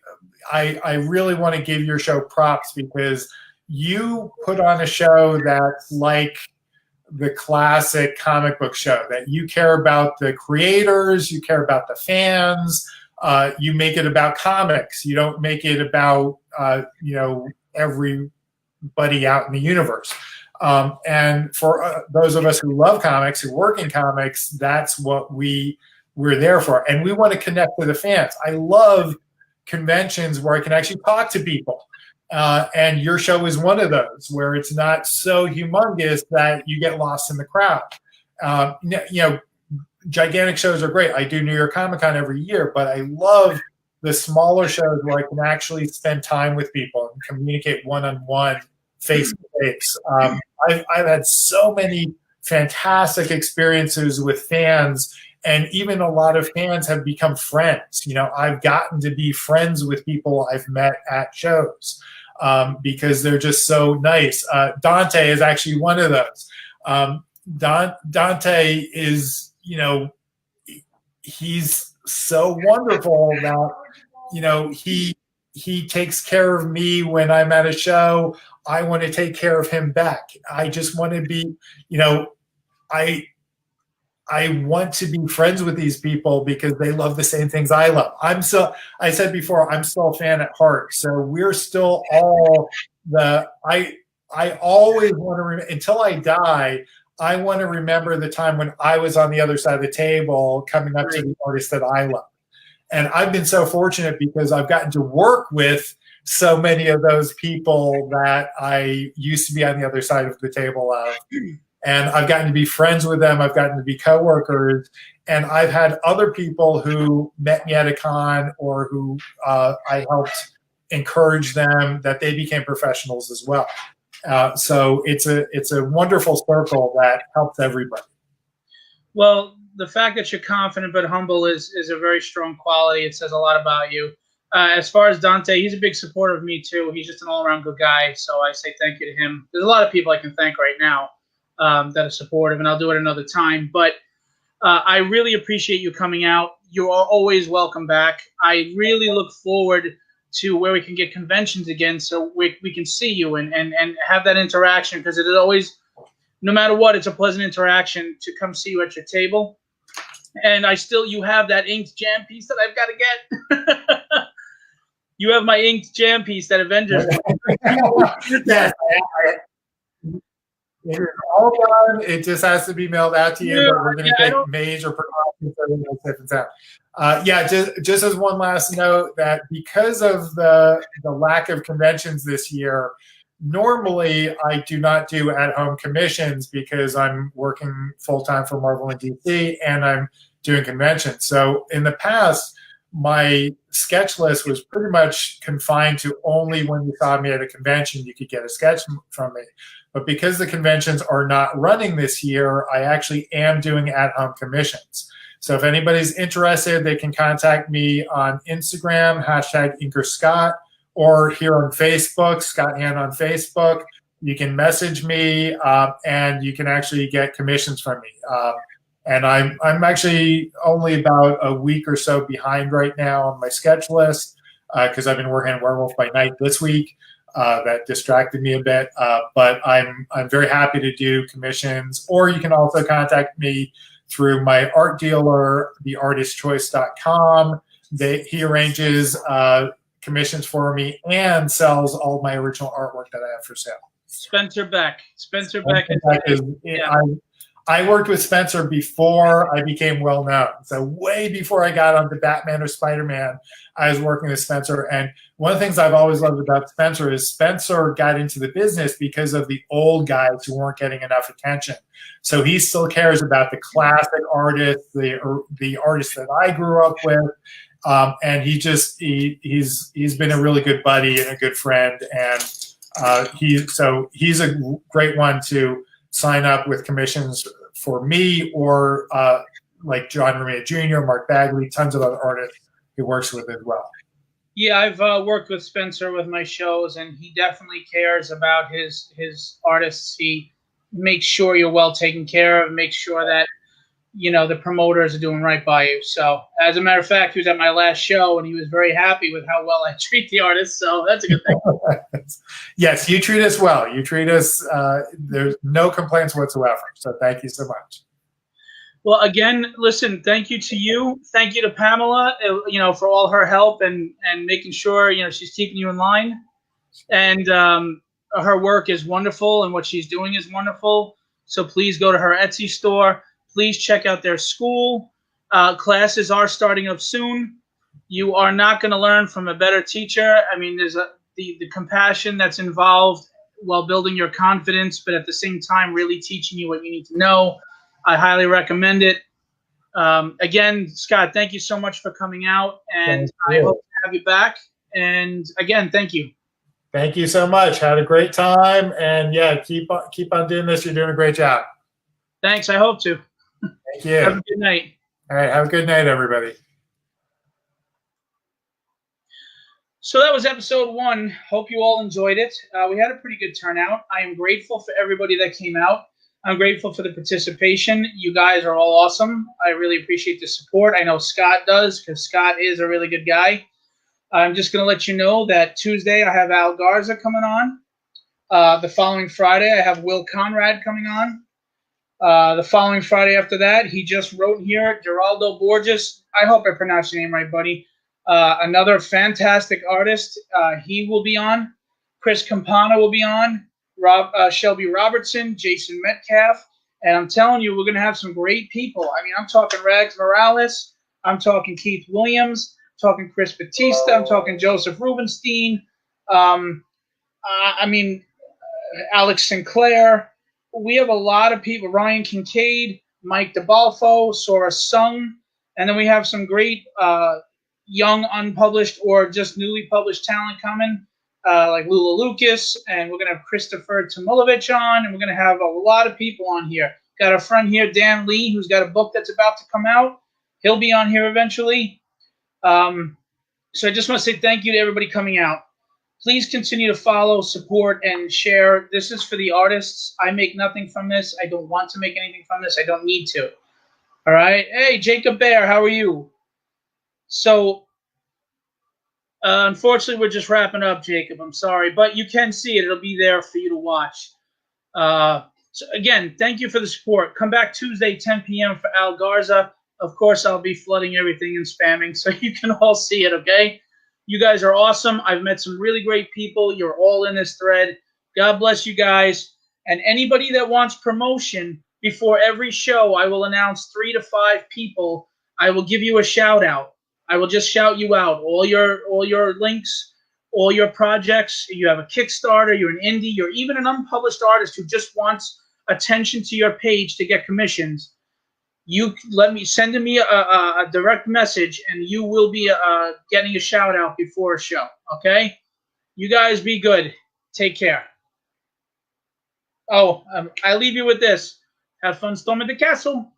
really want to give your show props because you put on a show that's like the classic comic book show, that you care about the creators, you care about the fans, you make it about comics. You don't make it about, everybody out in the universe. And for those of us who love comics, who work in comics, that's what we're there for. And we want to connect with the fans. I love conventions where I can actually talk to people. And your show is one of those where it's not so humongous that you get lost in the crowd. Gigantic shows are great. I do New York Comic Con every year, but I love the smaller shows where I can actually spend time with people and communicate one-on-one, face-to-face. I've had so many fantastic experiences with fans, and even a lot of fans have become friends. I've gotten to be friends with people I've met at shows because they're just so nice. Dante is actually one of those. Dante is, he's so wonderful that, he takes care of me when I'm at a show. I want to take care of him back. I just want to be, I want to be friends with these people because they love the same things I love. I said before, I'm still a fan at heart. So we're still all I always want to remember, until I die, I want to remember the time when I was on the other side of the table coming up to the artists that I love. And I've been so fortunate because I've gotten to work with so many of those people that I used to be on the other side of the table of. And I've gotten to be friends with them. I've gotten to be coworkers. And I've had other people who met me at a con or who I helped encourage them that they became professionals as well. So it's a wonderful circle that helps everybody. Well, the fact that you're confident but humble is a very strong quality. It says a lot about you. As far as Dante, he's a big supporter of me too. He's just an all-around good guy. So I say thank you to him. There's a lot of people I can thank right now that are supportive, and I'll do it another time. But I really appreciate you coming out. You are always welcome back. I really look forward to where we can get conventions again so we can see you and have that interaction, because it is always, no matter what, it's a pleasant interaction to come see you at your table. And you have that inked jam piece that I've got to get. You have my inked jam piece, that Avengers. Yes. It's all done. It just has to be mailed out to you, but we're going to take major precautions so it happens out. Just as one last note, that because of the lack of conventions this year, normally I do not do at-home commissions because I'm working full-time for Marvel and DC, and I'm doing conventions. So in the past, my sketch list was pretty much confined to only when you saw me at a convention, you could get a sketch from me. But because the conventions are not running this year, I actually am doing at-home commissions. So if anybody's interested, they can contact me on Instagram, #inkerscott, or here on Facebook, Scott Hanna on Facebook. You can message me, and you can actually get commissions from me. And I'm actually only about a week or so behind right now on my sketch list because I've been working on Werewolf by Night this week. that distracted me a bit. But I'm very happy to do commissions, or you can also contact me through my art dealer, theartistchoice.com. He arranges commissions for me and sells all of my original artwork that I have for sale. Spencer Beck. I worked with Spencer before I became well known. So way before I got onto Batman or Spider-Man, I was working with Spencer. And one of the things I've always loved about Spencer is Spencer got into the business because of the old guys who weren't getting enough attention. So he still cares about the classic artists, the artists that I grew up with. And he's been a really good buddy and a good friend. And he's a great one to sign up with commissions for me, or like John Romita Jr., Mark Bagley, tons of other artists he works with as well. Yeah, I've worked with Spencer with my shows, and he definitely cares about his artists. He makes sure you're well taken care of, makes sure that the promoters are doing right by you. So, as a matter of fact, he was at my last show, and he was very happy with how well I treat the artists. So that's a good thing. Yes, you treat us well. You treat us. There's no complaints whatsoever. So thank you so much. Well, again, listen. Thank you to you. Thank you to Pamela. For all her help and making sure she's keeping you in line. And her work is wonderful, and what she's doing is wonderful. So please go to her Etsy store. Please check out their school. Classes are starting up soon. You are not going to learn from a better teacher. I mean, there's the compassion that's involved while building your confidence, but at the same time, really teaching you what you need to know. I highly recommend it. Again, Scott, thank you so much for coming out, and I hope to have you back. And again, thank you. Thank you so much. Had a great time, and yeah, keep on doing this. You're doing a great job. Thanks. I hope to. Thank you. Have a good night. All right. Have a good night, everybody. So that was episode 1. Hope you all enjoyed it. We had a pretty good turnout. I am grateful for everybody that came out. I'm grateful for the participation. You guys are all awesome. I really appreciate the support. I know Scott does, because Scott is a really good guy. I'm just going to let you know that Tuesday I have Al Garza coming on. The following Friday I have Will Conrad coming on. The following Friday after that, he just wrote here, Geraldo Borges. I hope I pronounced your name right, buddy. Another fantastic artist. He will be on. Chris Campana will be on. Shelby Robertson, Jason Metcalf. And I'm telling you, we're going to have some great people. I mean, I'm talking Rags Morales. I'm talking Keith Williams. I'm talking Chris Batista. I'm talking Joseph Rubenstein. Alex Sinclair. We have a lot of people. Ryan Kincaid, Mike DeBalfo, Sora Sung. And then we have some great young, unpublished, or just newly published talent coming, like Lula Lucas. And we're going to have Christopher Tomilovich on. And we're going to have a lot of people on here. Got a friend here, Dan Lee, who's got a book that's about to come out. He'll be on here eventually. So I just want to say thank you to everybody coming out. Please continue to follow, support, and share. This is for the artists. I make nothing from this. I don't want to make anything from this. I don't need to. All right? Hey, Jacob Bear, how are you? So, unfortunately, we're just wrapping up, Jacob. I'm sorry. But you can see it. It'll be there for you to watch. So, again, thank you for the support. Come back Tuesday, 10 p.m. for Al Garza. Of course, I'll be flooding everything and spamming so you can all see it, okay? You guys are awesome. I've met some really great people. You're all in this thread. God bless you guys. And anybody that wants promotion, before every show, I will announce 3 to 5 people. I will give you a shout out. I will just shout you out. All your links, all your projects. You have a Kickstarter, you're an indie, you're even an unpublished artist who just wants attention to your page to get commissions. You send me a direct message, and you will be getting a shout out before a show. Okay, you guys be good. Take care. Oh, I leave you with this. Have fun storming the castle.